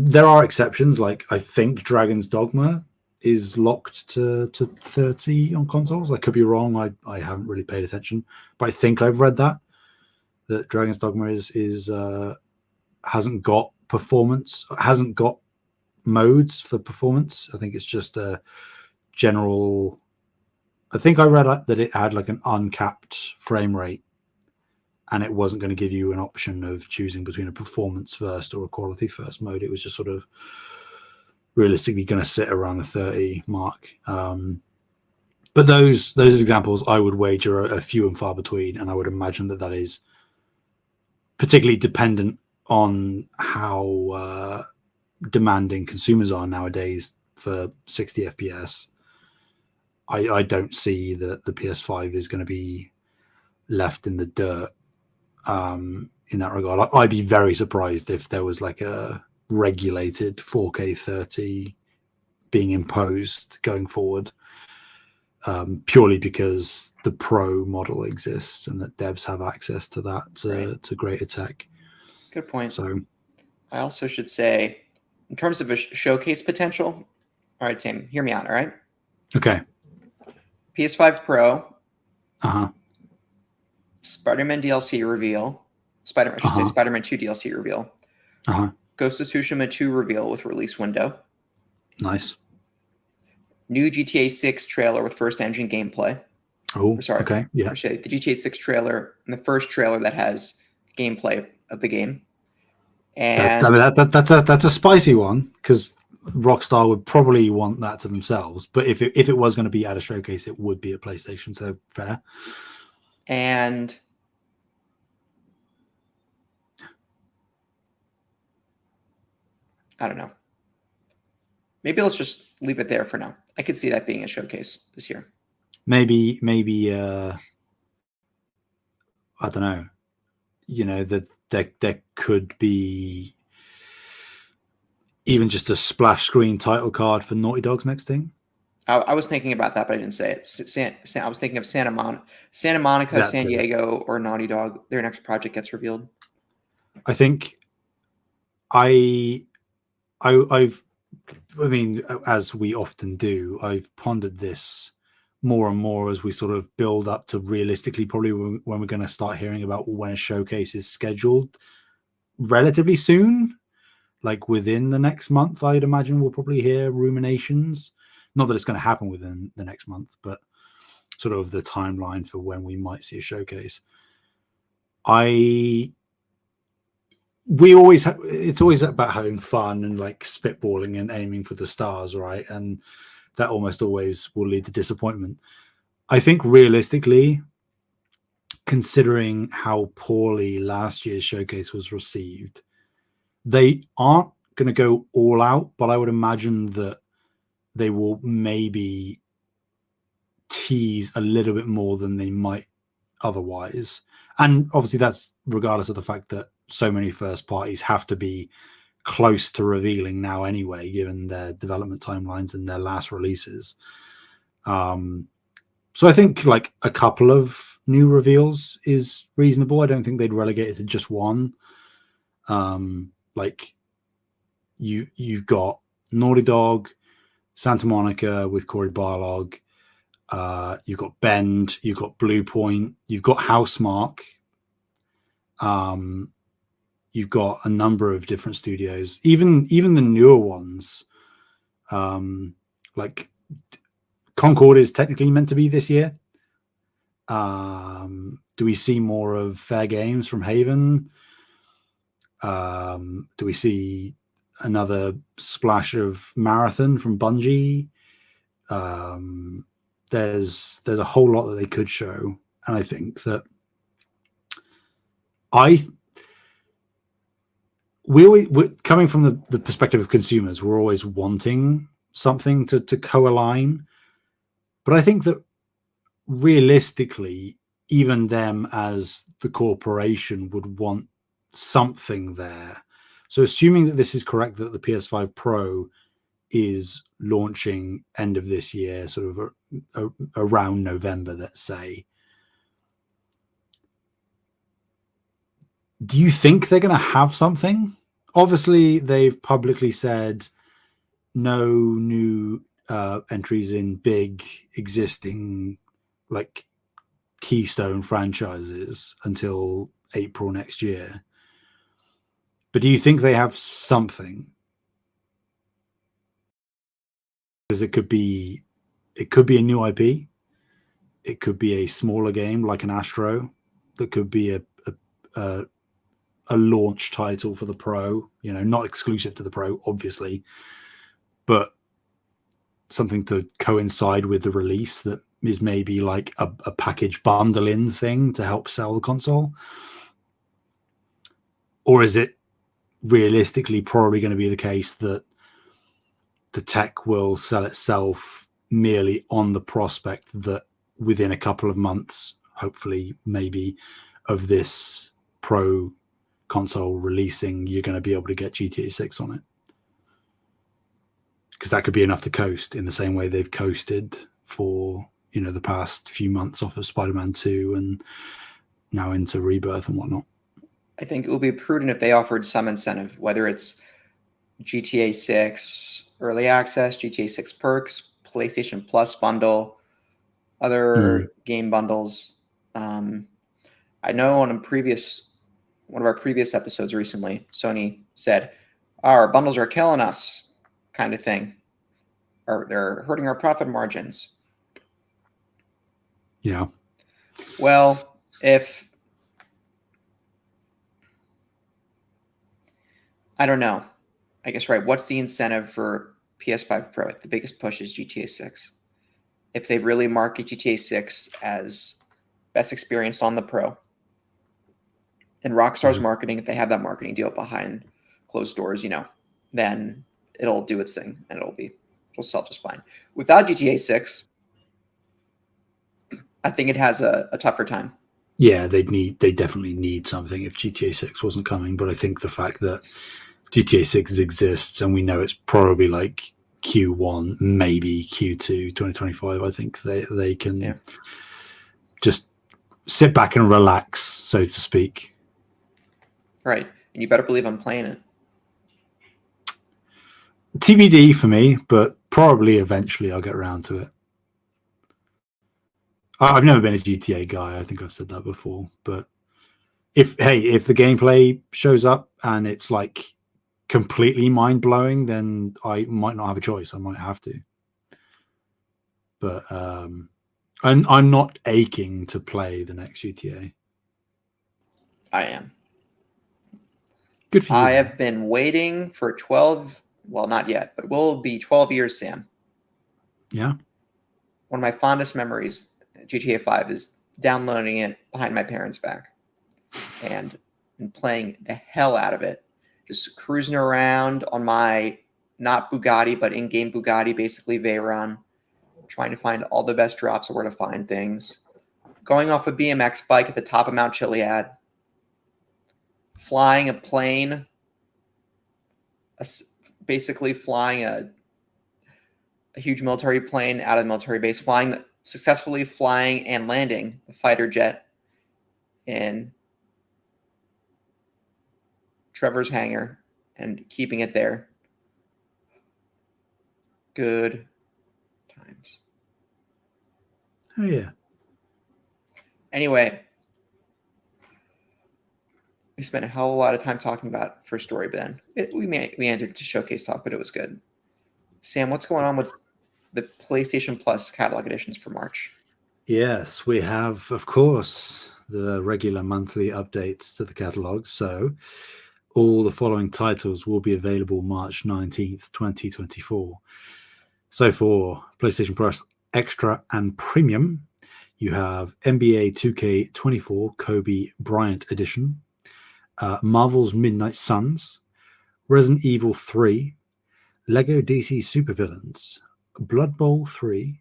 there are exceptions, like I think Dragon's Dogma is locked to 30 on consoles. I could be wrong. I haven't really paid attention, but I think I've read that Dragon's Dogma is hasn't got performance, hasn't got modes for performance. I think it's just a general. I think I read that it had like an uncapped frame rate, and it wasn't going to give you an option of choosing between a performance first or a quality first mode. It was just sort of realistically going to sit around the 30 mark. But those examples, I would wager are few and far between, and I would imagine that is particularly dependent on how demanding consumers are nowadays for 60 FPS. I don't see that the PS5 is going to be left in the dirt in that regard. I'd be very surprised if there was like a regulated 4K 30 being imposed going forward, purely because the Pro model exists and that devs have access to that to greater tech. Good point. So I also should say, in terms of a showcase potential, all right, Sam, hear me out, all right? Okay. PS5 Pro. Uh-huh. Spider-Man DLC reveal. Spider-Man 2 DLC reveal. Uh-huh. Ghost of Tsushima 2 reveal with release window. Nice. New GTA 6 trailer with first engine gameplay. Oh, okay. Yeah. The GTA 6 trailer, and the first trailer that has gameplay of the game. And that's a spicy one, because Rockstar would probably want that to themselves. But if it was going to be at a showcase, it would be at PlayStation. So fair. And I don't know. Maybe let's just leave it there for now. I could see that being a showcase this year. Maybe I don't know. that there could be even just a splash screen title card for Naughty Dog's next thing. I was thinking about that, but I didn't say it. I was thinking of Santa Monica, That San too. Diego, or Naughty Dog. Their next project gets revealed. I think I mean, as we often do, I've pondered this more and more as we sort of build up to realistically probably when we're going to start hearing about when a showcase is scheduled relatively soon, like within the next month. I'd imagine we'll probably hear ruminations. Not that it's going to happen within the next month, but sort of the timeline for when we might see a showcase. It's always about having fun and like spitballing and aiming for the stars, right? And that almost always will lead to disappointment. I think realistically, considering how poorly last year's showcase was received, they aren't going to go all out, but I would imagine that they will maybe tease a little bit more than they might otherwise. And obviously that's regardless of the fact that so many first parties have to be close to revealing now anyway, given their development timelines and their last releases. So I think like a couple of new reveals is reasonable. I don't think they'd relegate it to just one. Like you've got Naughty Dog, Santa Monica with Cory Barlog, you've got Bend, you've got Blue Point, you've got Housemarque, you've got a number of different studios, even the newer ones, like Concord is technically meant to be this year. Do we see more of Fair Games from Haven? Do we see another splash of Marathon from Bungie? There's a whole lot that they could show, and I think that we're coming from the perspective of consumers. We're always wanting something to co-align, but I think that realistically, even them as the corporation would want something there. So assuming that this is correct, that the PS5 Pro is launching end of this year, sort of around November, let's say, do you think they're going to have something? Obviously, they've publicly said no new entries in big existing like keystone franchises until April next year. But do you think they have something? Because it could be a new IP. It could be a smaller game like an Astro. That could be a launch title for the Pro. Not exclusive to the Pro, obviously, but something to coincide with the release that is maybe like a package bundle-in thing to help sell the console. Or is it realistically probably going to be the case that the tech will sell itself merely on the prospect that within a couple of months, hopefully maybe, of this Pro console releasing, you're going to be able to get GTA 6 on it? Because that could be enough to coast in the same way they've coasted for the past few months off of Spider-Man 2 and now into Rebirth and whatnot. I think it would be prudent if they offered some incentive, whether it's GTA 6 early access, GTA 6 perks, PlayStation Plus bundle, other game bundles. I know on one of our previous episodes recently, Sony said, our bundles are killing us, kind of thing. Or they're hurting our profit margins. Yeah. Well, I don't know. I guess, right. What's the incentive for PS5 Pro? The biggest push is GTA 6. If they really market GTA 6 as best experience on the Pro, and Rockstar's marketing, if they have that marketing deal behind closed doors, then it'll do its thing and it'll sell just fine. Without GTA 6, I think it has a tougher time. Yeah, they definitely need something if GTA 6 wasn't coming. But I think the fact that GTA 6 exists and we know it's probably like Q1, maybe Q2 2025, I think they can just sit back and relax, so to speak. Right. And you better believe I'm playing it. TBD for me, but probably eventually I'll get around to it. I've never been a GTA guy. I think I've said that before. But if the gameplay shows up and it's like completely mind blowing, then I might not have a choice. I might have to. But I'm not aching to play the next GTA. I am. Good for you. I have been waiting for 12. Well, not yet, but will be 12 years, Sam. Yeah. One of my fondest memories, GTA 5, is downloading it behind my parents' back and playing the hell out of it. Just cruising around on my, not Bugatti, but in-game Bugatti, basically Veyron, trying to find all the best drops of where to find things. Going off a BMX bike at the top of Mount Chiliad. Flying a plane, basically flying a huge military plane out of the military base, successfully flying and landing the fighter jet in Trevor's hangar and keeping it there. Good times. Oh, yeah. Anyway, we spent a hell of a lot of time talking about First Story, but then we entered to showcase talk, but it was good. Sam, what's going on with the PlayStation Plus catalog editions for March? Yes, we have, of course, the regular monthly updates to the catalog. So all the following titles will be available March 19th, 2024. So for PlayStation Plus Extra and Premium, you have NBA 2K24 Kobe Bryant Edition, Marvel's Midnight Suns, Resident Evil 3, Lego DC Supervillains, Blood Bowl 3,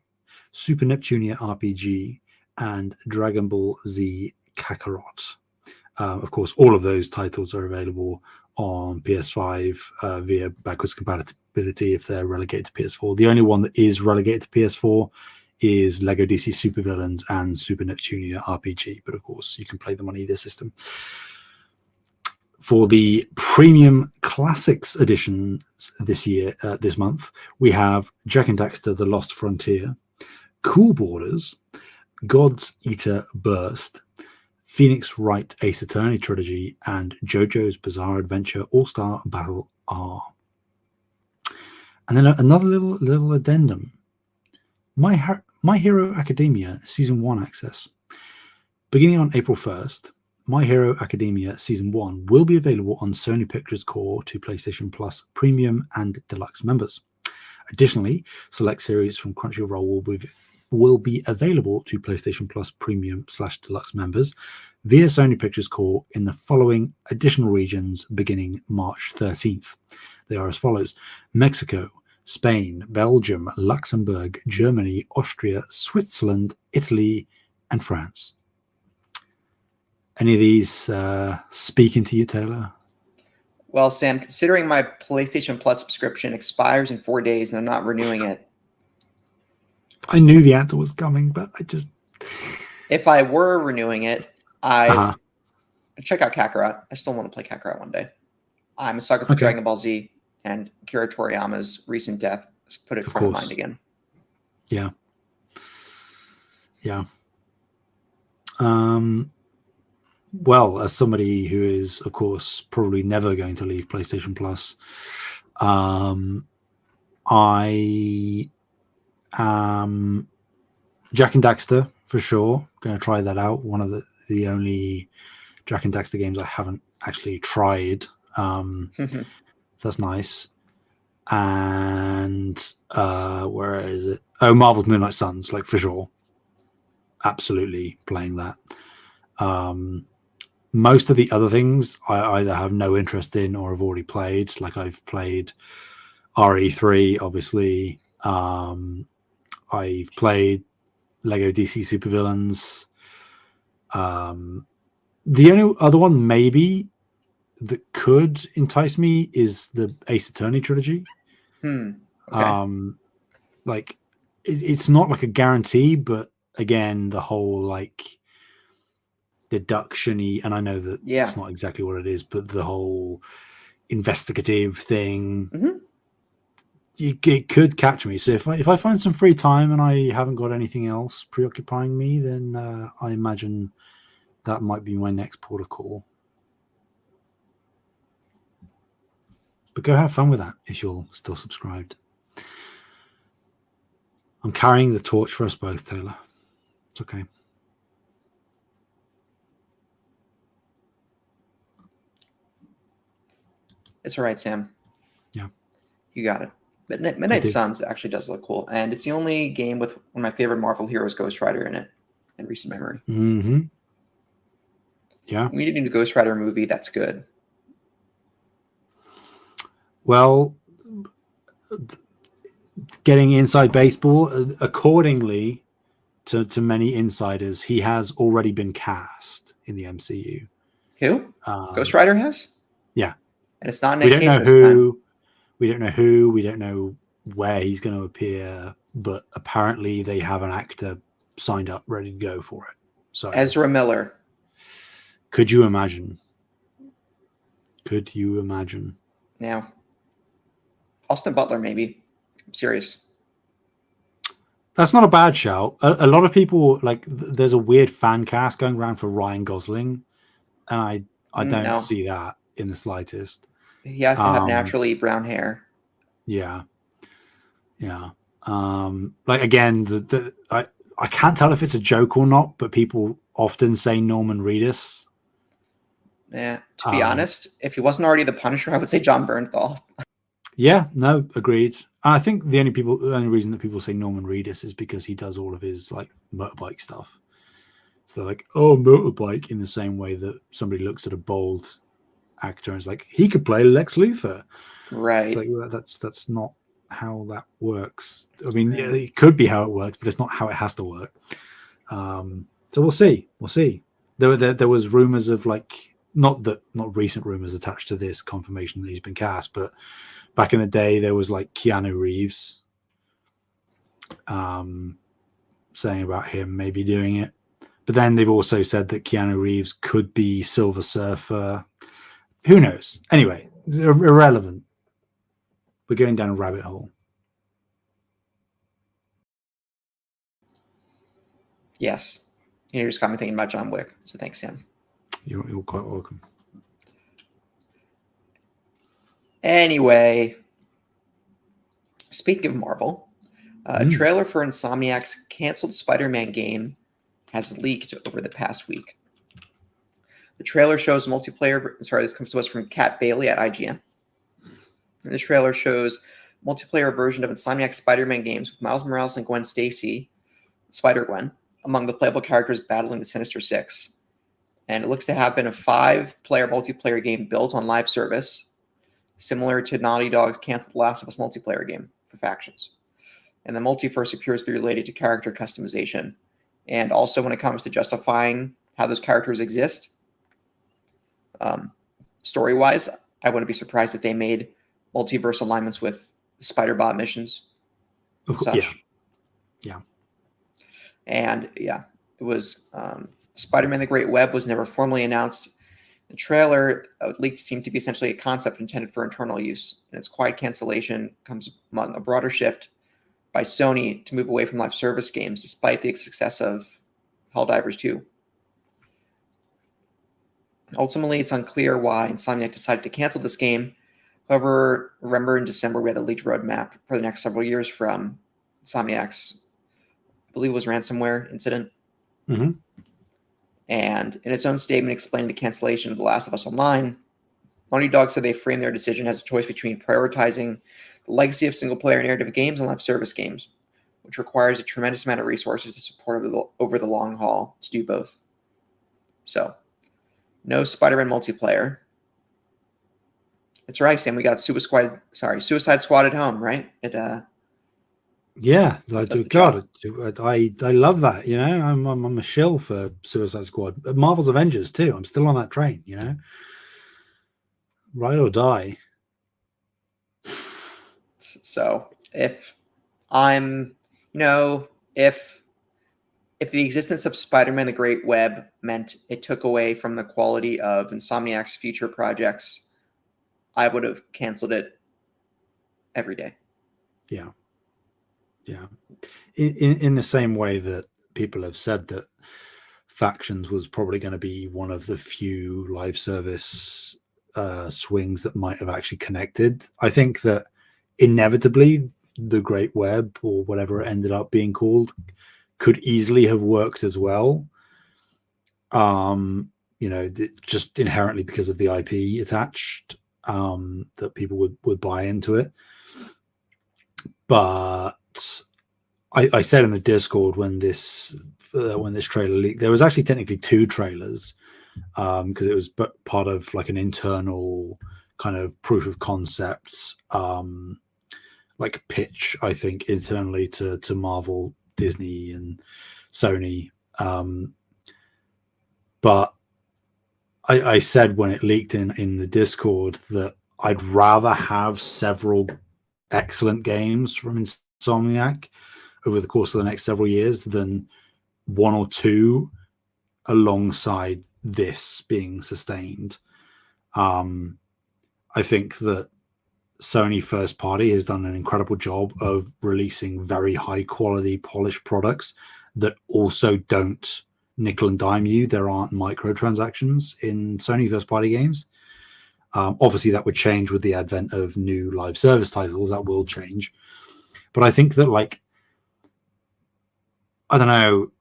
Super Neptunia RPG, and Dragon Ball Z Kakarot. Of course, all of those titles are available on PS5 via backwards compatibility if they're relegated to PS4. The only one that is relegated to PS4 is Lego DC Supervillains and Super Neptunia RPG, but of course you can play them on either system. For the Premium Classics edition this month, we have Jak and Daxter: The Lost Frontier, Cool Borders, God's Eater Burst, Phoenix Wright Ace Attorney Trilogy, and JoJo's Bizarre Adventure All-Star Battle R. And then another little addendum. My Hero Academia Season 1 access. Beginning on April 1st, My Hero Academia Season 1 will be available on Sony Pictures Core to PlayStation Plus Premium and Deluxe members. Additionally, select series from Crunchyroll will be available to PlayStation Plus Premium/Deluxe members via Sony Pictures Core in the following additional regions beginning March 13th. They are as follows: Mexico, Spain, Belgium, Luxembourg, Germany, Austria, Switzerland, Italy, and France. Any of these speaking to you, Taylor? Well, Sam, considering my PlayStation Plus subscription expires in 4 days and I'm not renewing it. I knew the answer was coming, but I just... If I were renewing it, I'd check out Kakarot. I still want to play Kakarot one day. I'm a sucker for Dragon Ball Z, and Akira Toriyama's recent death has put it front of mind again. Yeah. Yeah. Well, as somebody who is, of course, probably never going to leave PlayStation Plus, I am Jak and Daxter for sure. Going to try that out. One of the only Jak and Daxter games I haven't actually tried. So that's nice. And where is it? Oh, Marvel's Midnight Suns, like for sure. Absolutely playing that. Most of the other things I either have no interest in or have already played. Like I've played RE3, obviously. I've played Lego DC Supervillains. The only other one maybe that could entice me is the Ace Attorney trilogy. Okay. Like it's not like a guarantee, but again, the whole like deduction-y, and I know that it's not exactly what it is, but the whole investigative thing, it could catch me. So if I find some free time and I haven't got anything else preoccupying me, then I imagine that might be my next port of call. But go have fun with that if you're still subscribed. I'm carrying the torch for us both, Taylor. It's okay. It's all right, Sam. Yeah. You got it. But Midnight Suns actually does look cool. And it's the only game with one of my favorite Marvel heroes, Ghost Rider, in it in recent memory. Mm-hmm. Yeah. We need a new Ghost Rider movie that's good. Well, getting inside baseball, accordingly to many insiders, he has already been cast in the MCU. Who? Ghost Rider has? Yeah. And it's not We Nick don't know Cage who. this time. We don't know who. We don't know where he's going to appear. But apparently, they have an actor signed up, ready to go for it. So Ezra Miller. Could you imagine? Could you imagine? Yeah. Austin Butler, maybe. I'm serious. That's not a bad shout. A lot of people like. There's a weird fan cast going around for Ryan Gosling, and I don't see that in the slightest. He has to have naturally brown hair. Yeah. Like again, I can't tell if it's a joke or not, but people often say Norman Reedus. Yeah. To be honest, if he wasn't already the Punisher, I would say John Bernthal. Yeah. No. Agreed. And I think the only reason that people say Norman Reedus is because he does all of his like motorbike stuff. So they're like, oh, motorbike, in the same way that somebody looks at a bald actor and is like, he could play Lex Luthor. Right. It's like, well, that's not how that works. I mean, yeah, it could be how it works, but it's not how it has to work. So we'll see. There was rumors of like not recent rumors attached to this confirmation that he's been cast, but back in the day there was like Keanu Reeves saying about him maybe doing it. But then they've also said that Keanu Reeves could be Silver Surfer. Who knows? Anyway, irrelevant. We're going down a rabbit hole. Yes. You just got me thinking about John Wick. So thanks, Sam. You're quite welcome. Anyway, speaking of Marvel, a trailer for Insomniac's canceled Spider-Man game has leaked over the past week. The trailer shows multiplayer. Sorry, this comes to us from Kat Bailey at IGN. And the trailer shows multiplayer version of Insomniac's Spider-Man games with Miles Morales and Gwen Stacy, Spider-Gwen, among the playable characters battling the Sinister Six. And it looks to have been a 5-player multiplayer game built on live service, similar to Naughty Dog's canceled Last of Us multiplayer game for factions. And the multiverse appears to be related to character customization. And also when it comes to justifying how those characters exist, story-wise, I wouldn't be surprised if they made multiverse alignments with Spider-Bot missions and such. Yeah. And yeah, it was Spider-Man The Great Web was never formally announced. The trailer leaked seemed to be essentially a concept intended for internal use, and its quiet cancellation comes among a broader shift by Sony to move away from live service games despite the success of Helldivers 2. Ultimately, it's unclear why Insomniac decided to cancel this game. However, remember in December we had a leaked roadmap for the next several years from Insomniac's, I believe it was ransomware incident. Mm-hmm. And in its own statement explaining the cancellation of The Last of Us Online, Naughty Dog said they framed their decision as a choice between prioritizing the legacy of single-player narrative games and live service games, which requires a tremendous amount of resources to support over the long haul to do both. So, no Spider-Man multiplayer. It's right, Sam. We got Suicide Squad at home, right? Yeah, I Does do. the job. God, I love that. You know, I'm a shill for Suicide Squad, Marvel's Avengers too. I'm still on that train. You know, ride or die. So if I'm, if the existence of Spider-Man: The Great Web meant it took away from the quality of Insomniac's future projects, I would have canceled it every day. Yeah, yeah. In the same way that people have said that Factions was probably going to be one of the few live service swings that might have actually connected. I think that inevitably the Great Web, or whatever it ended up being called, could easily have worked as well. Just inherently because of the IP attached, that people would buy into it. But I said in the Discord when this trailer leaked, there was actually technically two trailers, because it was part of like an internal kind of proof of concepts, like pitch, I think, internally to Marvel, Disney, and Sony. But I said when it leaked in the Discord that I'd rather have several excellent games from Insomniac over the course of the next several years than one or two alongside this being sustained. I think that Sony first party has done an incredible job of releasing very high quality polished products that also don't nickel and dime you. There aren't microtransactions in Sony first party games. Obviously that would change with the advent of new live service titles. That will change. But I think that, like, I don't know,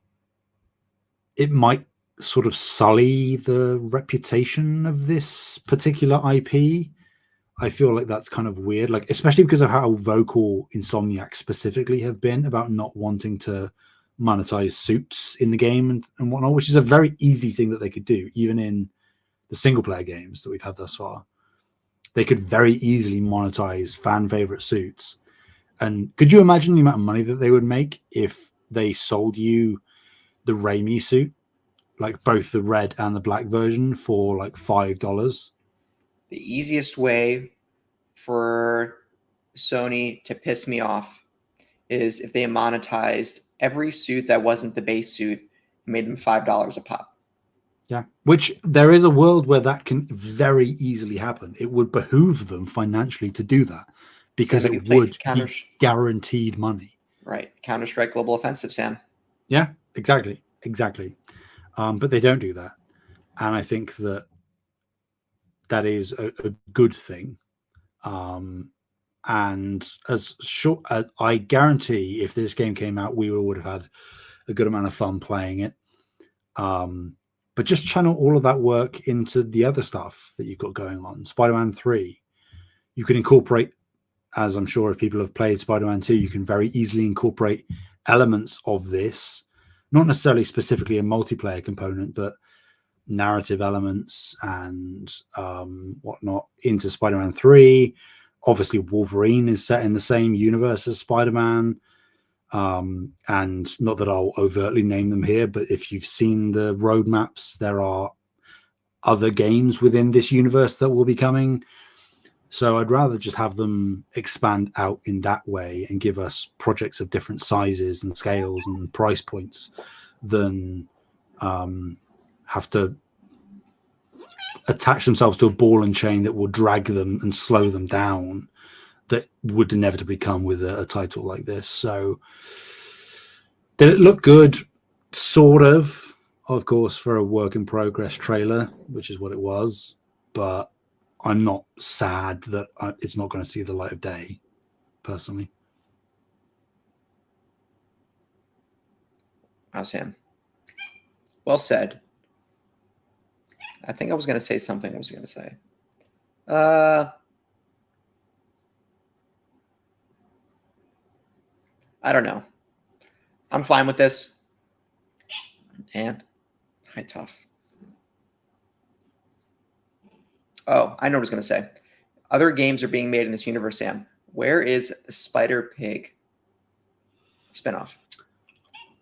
it might sort of sully the reputation of this particular IP. I feel like that's kind of weird, like, especially because of how vocal Insomniac specifically have been about not wanting to monetize suits in the game and whatnot, which is a very easy thing that they could do, even in the single player games that we've had thus far. They could very easily monetize fan favorite suits. And could you imagine the amount of money that they would make if they sold you the Raimi suit, like both the red and the black version, for like $5? The easiest way for Sony to piss me off is if they monetized every suit that wasn't the base suit and made them $5 a pop. Yeah, which there is a world where that can very easily happen. It would behoove them financially to do that because Sam, it would be guaranteed money. Right. Counter-Strike Global Offensive, Sam. Yeah, exactly. But they don't do that. And I think that is a good thing. And as short, I guarantee if this game came out, we would have had a good amount of fun playing it. But just channel all of that work into the other stuff that you've got going on. Spider-Man 3, you can incorporate, as I'm sure if people have played Spider-Man 2, you can very easily incorporate elements of this, not necessarily specifically a multiplayer component, but narrative elements and whatnot into Spider-Man 3. Obviously, Wolverine is set in the same universe as Spider-Man. And not that I'll overtly name them here, but if you've seen the roadmaps, there are other games within this universe that will be coming. So I'd rather just have them expand out in that way and give us projects of different sizes and scales and price points than have to attach themselves to a ball and chain that will drag them and slow them down, that would inevitably come with a title like this. So did it look good? Sort of course, for a work in progress trailer, which is what it was. But I'm not sad that it's not going to see the light of day, personally. Wow, Sam. Well said. I think I was going to say something I was going to say. I don't know. I'm fine with this. And hi, tough. Oh, I know what I was going to say. Other games are being made in this universe, Sam. Where is the Spider Pig? spinoff?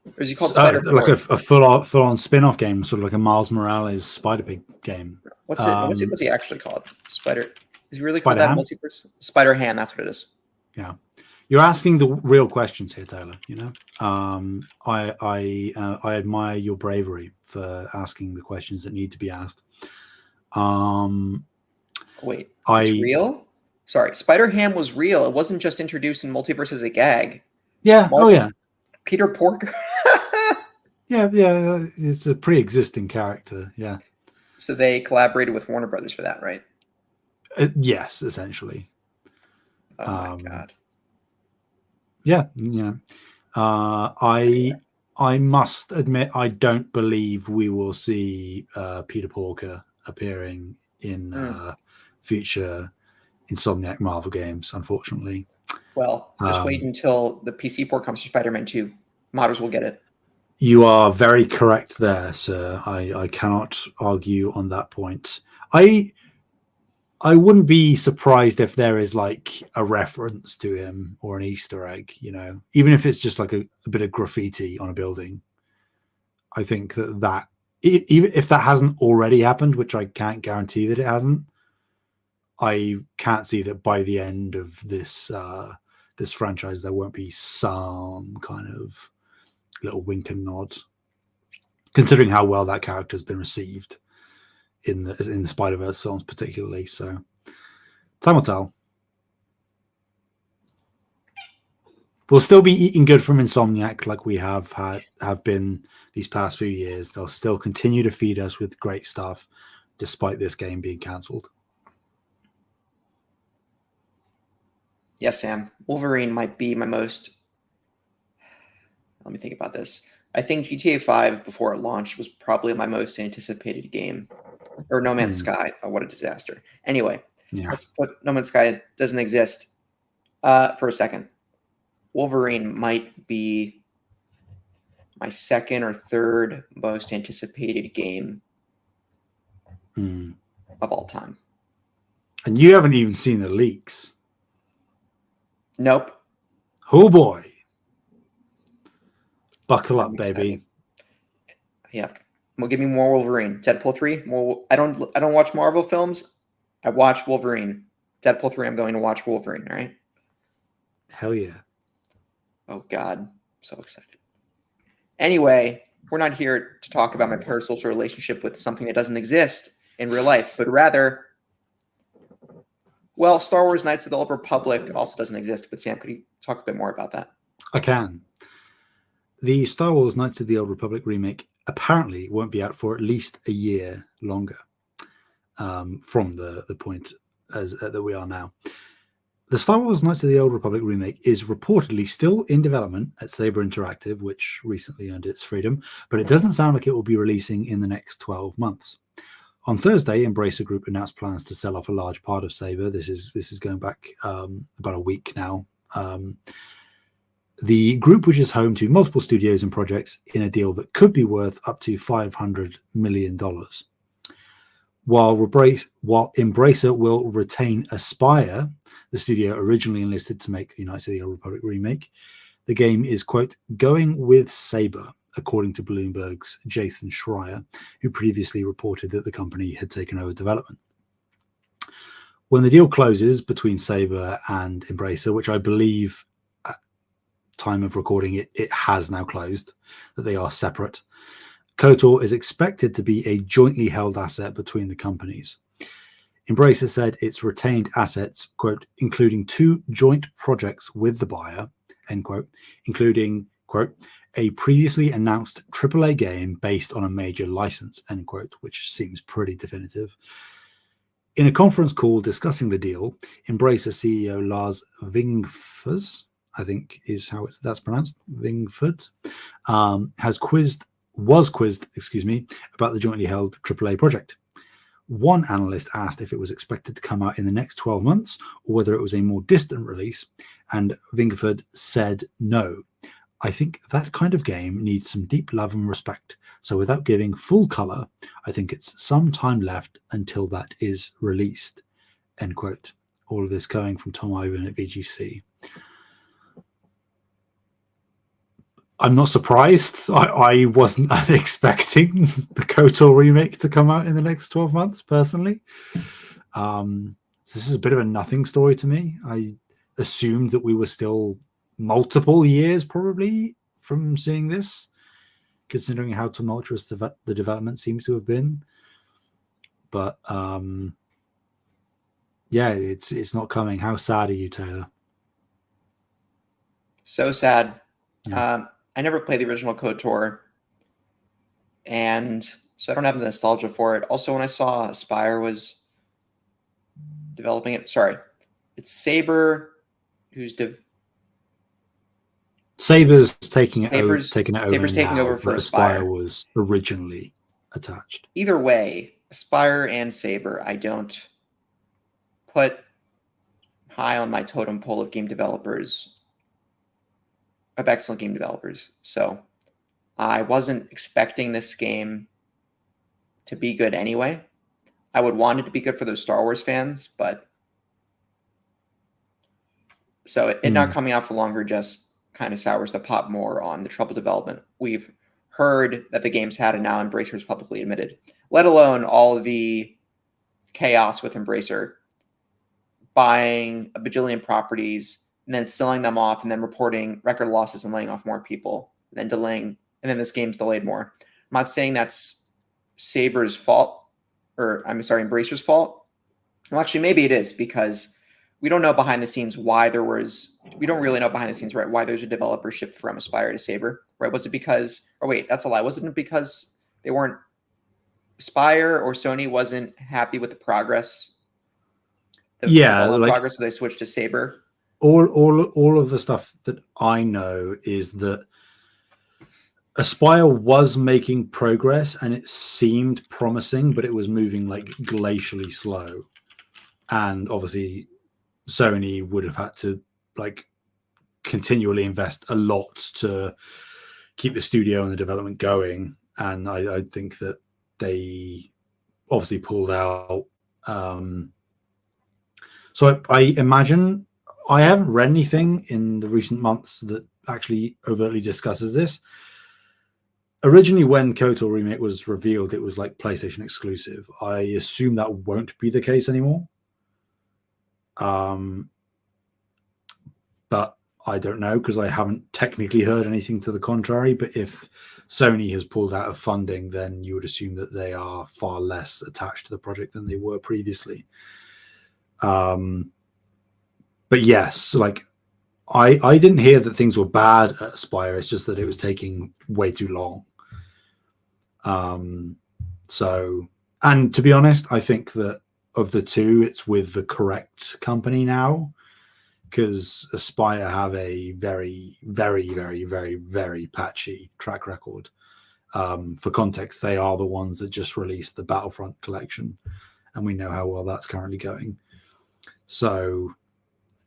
Or is he called Spider like Port? a full-on spin-off game, sort of like a Miles Morales Spider-Pig game. What's he actually called? Spider? Is he really called Spider-Ham? that multiverse? Spider-Ham, that's what it is. Yeah. You're asking the real questions here, Taylor. You know, I admire your bravery for asking the questions that need to be asked. Wait, it's real? Sorry, Spider-Ham was real. It wasn't just introduced in Multiverse as a gag. Yeah. Peter Porker. Yeah. It's a pre-existing character. Yeah. So they collaborated with Warner Brothers for that, right? Yes, essentially. Oh my god. Yeah. I must admit, I don't believe we will see Peter Porker appearing in future Insomniac Marvel games, unfortunately. Well, just wait until the PC port comes for Spider-Man 2. Modders will get it. You are very correct there, sir. I cannot argue on that point. I wouldn't be surprised if there is like a reference to him or an Easter egg, you know, even if it's just like a bit of graffiti on a building. I think that even if that hasn't already happened, which I can't guarantee that it hasn't, I can't see that by the end of this this franchise there won't be some kind of little wink and nod, considering how well that character has been received in the Spider-Verse films, particularly. So time will tell. We'll still be eating good from Insomniac like we have been these past few years. They'll still continue to feed us with great stuff, despite this game being cancelled. Yes, Sam. Wolverine might be my most... Let me think about this. I think GTA 5, before it launched, was probably my most anticipated game. Or No Man's Sky. Oh, what a disaster. Anyway, let's put No Man's Sky doesn't exist for a second. Wolverine might be my second or third most anticipated game of all time. And you haven't even seen the leaks. Nope. Oh boy. Buckle up, baby. Yeah. Well, give me more Wolverine. Deadpool 3. More. I don't watch Marvel films. I watch Wolverine. Deadpool 3. I'm going to watch Wolverine. All right. Hell yeah. Oh God, I'm so excited. Anyway, we're not here to talk about my parasocial relationship with something that doesn't exist in real life, but rather, well, Star Wars Knights of the Old Republic also doesn't exist. But Sam, could you talk a bit more about that? I can. The Star Wars Knights of the Old Republic remake apparently won't be out for at least a year longer from the point that we are now. The Star Wars Knights of the Old Republic remake is reportedly still in development at Saber Interactive, which recently earned its freedom, but it doesn't sound like it will be releasing in the next 12 months. On Thursday, Embracer Group announced plans to sell off a large part of Saber. This is going back about a week now. The group, which is home to multiple studios and projects, in a deal that could be worth up to $500 million. While Embracer will retain Aspyr, the studio originally enlisted to make the Knights of the Old Republic remake, the game is, quote, going with Saber, according to Bloomberg's Jason Schreier, who previously reported that the company had taken over development. When the deal closes between Saber and Embracer, which I believe at time of recording it has now closed, that they are separate, KOTOR is expected to be a jointly held asset between the companies. Embracer said its retained assets, quote, including 2 joint projects with the buyer, end quote, including, quote, a previously announced AAA game based on a major license, end quote, which seems pretty definitive. In a conference call discussing the deal, Embracer CEO Lars Wingfors, I think is how that's pronounced, Wingford, was quizzed, about the jointly held AAA project. One analyst asked if it was expected to come out in the next 12 months or whether it was a more distant release, and Wingford said no. I think that kind of game needs some deep love and respect. So without giving full color, I think it's some time left until that is released, end quote. All of this coming from Tom Ivan at VGC. I'm not surprised. I wasn't expecting the KOTOR remake to come out in the next 12 months, personally. So this is a bit of a nothing story to me. I assumed that we were still multiple years, probably, from seeing this, considering how tumultuous the development seems to have been. But yeah, it's not coming. How sad are you, Taylor? So sad. Yeah. I never played the original KOTOR, and so I don't have the nostalgia for it. Also, when I saw Aspyr was developing it, sorry, it's Saber who's Saber's taking it over Saber's taking now, over for but Aspyr. Aspyr was originally attached. Either way, Aspyr and Saber, I don't put high on my totem pole of game developers, of excellent game developers. So I wasn't expecting this game to be good anyway. I would want it to be good for those Star Wars fans, but so it not coming out for longer just kind of sours the pot more on the troubled development. We've heard that the game's had, and now Embracer has publicly admitted, let alone all of the chaos with Embracer, buying a bajillion properties and then selling them off and then reporting record losses and laying off more people, and then delaying, and then this game's delayed more. I'm not saying that's Saber's fault, or I'm sorry, Embracer's fault. Well, actually, maybe it is, because we don't know behind the scenes why there was, we don't really know behind the scenes, right, why there's a developer shift from Aspyr to Saber, right? Was it because, or wait, that's a lie. Wasn't it because they weren't, Aspyr or Sony wasn't happy with the progress? Progress, so they switched to Saber. All of the stuff that I know is that Aspyr was making progress and it seemed promising, but it was moving like glacially slow. And obviously Sony would have had to like continually invest a lot to keep the studio and the development going. And I think that they obviously pulled out. So I imagine, I haven't read anything in the recent months that actually overtly discusses this. Originally, when KOTOR remake was revealed, it was like PlayStation exclusive. I assume that won't be the case anymore. But I don't know, because I haven't technically heard anything to the contrary. But if Sony has pulled out of funding, then you would assume that they are far less attached to the project than they were previously. But yes, like I didn't hear that things were bad at Aspyr. It's just that it was taking way too long. So, and to be honest, I think that of the two, it's with the correct company now, because Aspyr have a very, very, very, very, very patchy track record. For context, they are the ones that just released the Battlefront collection, and we know how well that's currently going. So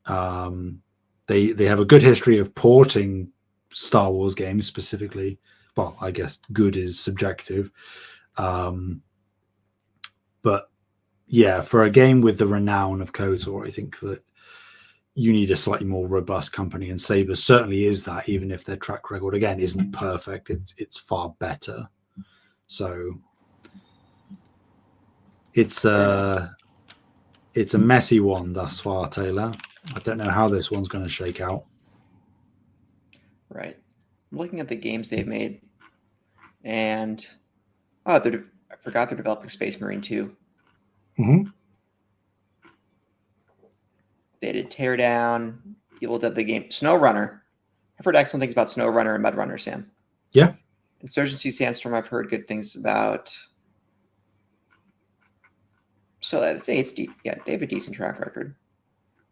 they have a good history of porting Star Wars games specifically. Well, I guess good is subjective. But yeah, for a game with the renown of KOTOR, I think that you need a slightly more robust company, and Saber certainly is that, even if their track record, again, isn't perfect. It's far better. So it's a messy one thus far, Taylor. I don't know how this one's going to shake out. Right. I'm looking at the games they've made, and I forgot they're developing Space Marine 2. Mm-hmm. They did Teardown, Evil Dead, the game, SnowRunner. I've heard excellent things about SnowRunner and Mudrunner, Sam. Yeah. Insurgency Sandstorm, I've heard good things about. So I'd say they have a decent track record.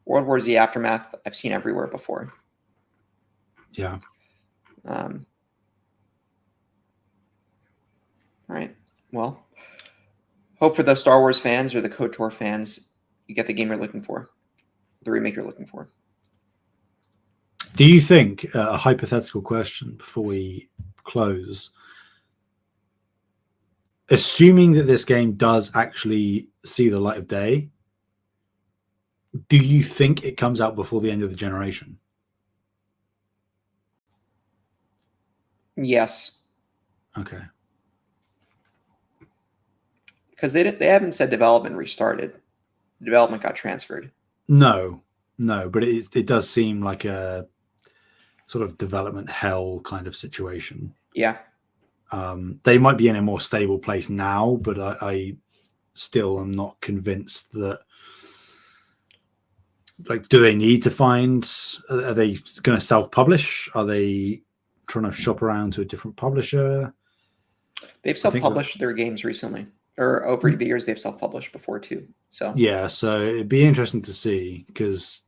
World War Z Aftermath, I've seen everywhere before. Yeah. All right. Well, hope for the Star Wars fans or the KOTOR fans, you get the game you're looking for, the remake you're looking for. Do you think, a hypothetical question before we close, assuming that this game does actually see the light of day, do you think it comes out before the end of the generation? Yes, Okay. because they haven't said development restarted. Development got transferred. No, but it does seem like a sort of development hell kind of situation. Yeah. They might be in a more stable place now, but I still am not convinced that. Like, do they need to find? Are they going to self-publish? Are they trying to shop around to a different publisher? They've self-published their games recently, or over the years they've self-published before too. So yeah, so it'd be interesting to see, because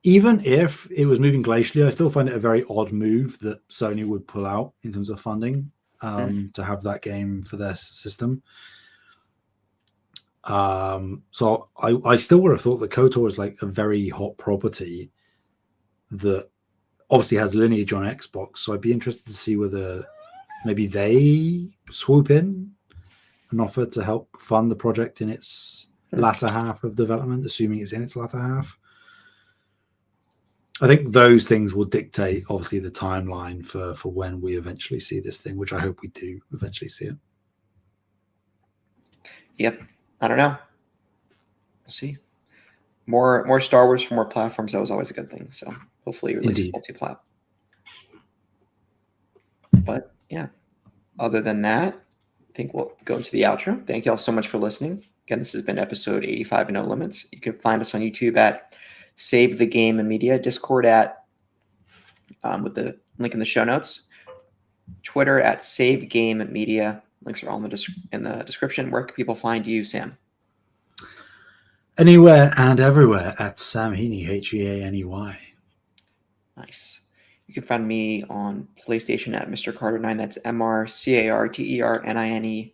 even if it was moving glacially, I still find it a very odd move that Sony would pull out in terms of funding to have that game for their system. So I still would have thought that KOTOR is like a very hot property that obviously has lineage on Xbox. So I'd be interested to see whether maybe they swoop in and offer to help fund the project in its latter half of development, assuming it's in its latter half. I think those things will dictate, obviously, the timeline for when we eventually see this thing, which I hope we do eventually see it. Yep. I don't know. We'll see. More Star Wars for more platforms. That was always a good thing. So hopefully release multi-plat. But yeah, other than that, I think we'll go into the outro. Thank you all so much for listening. Again, this has been episode 85 of No Limits. You can find us on YouTube at Save the Game and Media, Discord at with the link in the show notes, Twitter at Save Game Media. Links are all in the description. Where can people find you, Sam? Anywhere and everywhere at Sam Heaney, Heaney. Nice. You can find me on PlayStation at Mr. Carter9. That's MrCarternine. You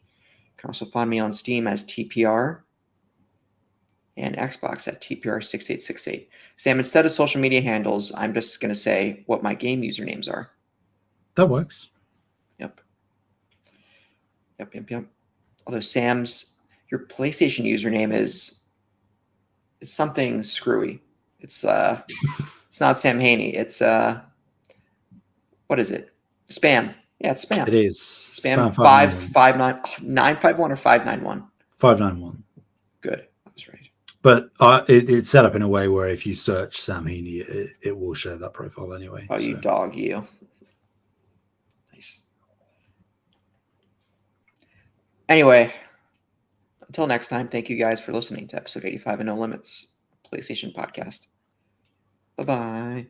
can also find me on Steam as TPR, and Xbox at TPR6868. Sam, instead of social media handles, I'm just going to say what my game usernames are. That works. Yep. Although Sam's, your PlayStation username it's something screwy. It's not Sam Haney. It's what is it? Spam. Yeah, it's spam. It is spam 559 or 591. 591. Good. I was right. But it's set up in a way where if you search Sam Heaney, it will show that profile anyway. Oh, you dog, you. Nice. Anyway, until next time, thank you guys for listening to episode 85 of No Limits, PlayStation Podcast. Bye-bye.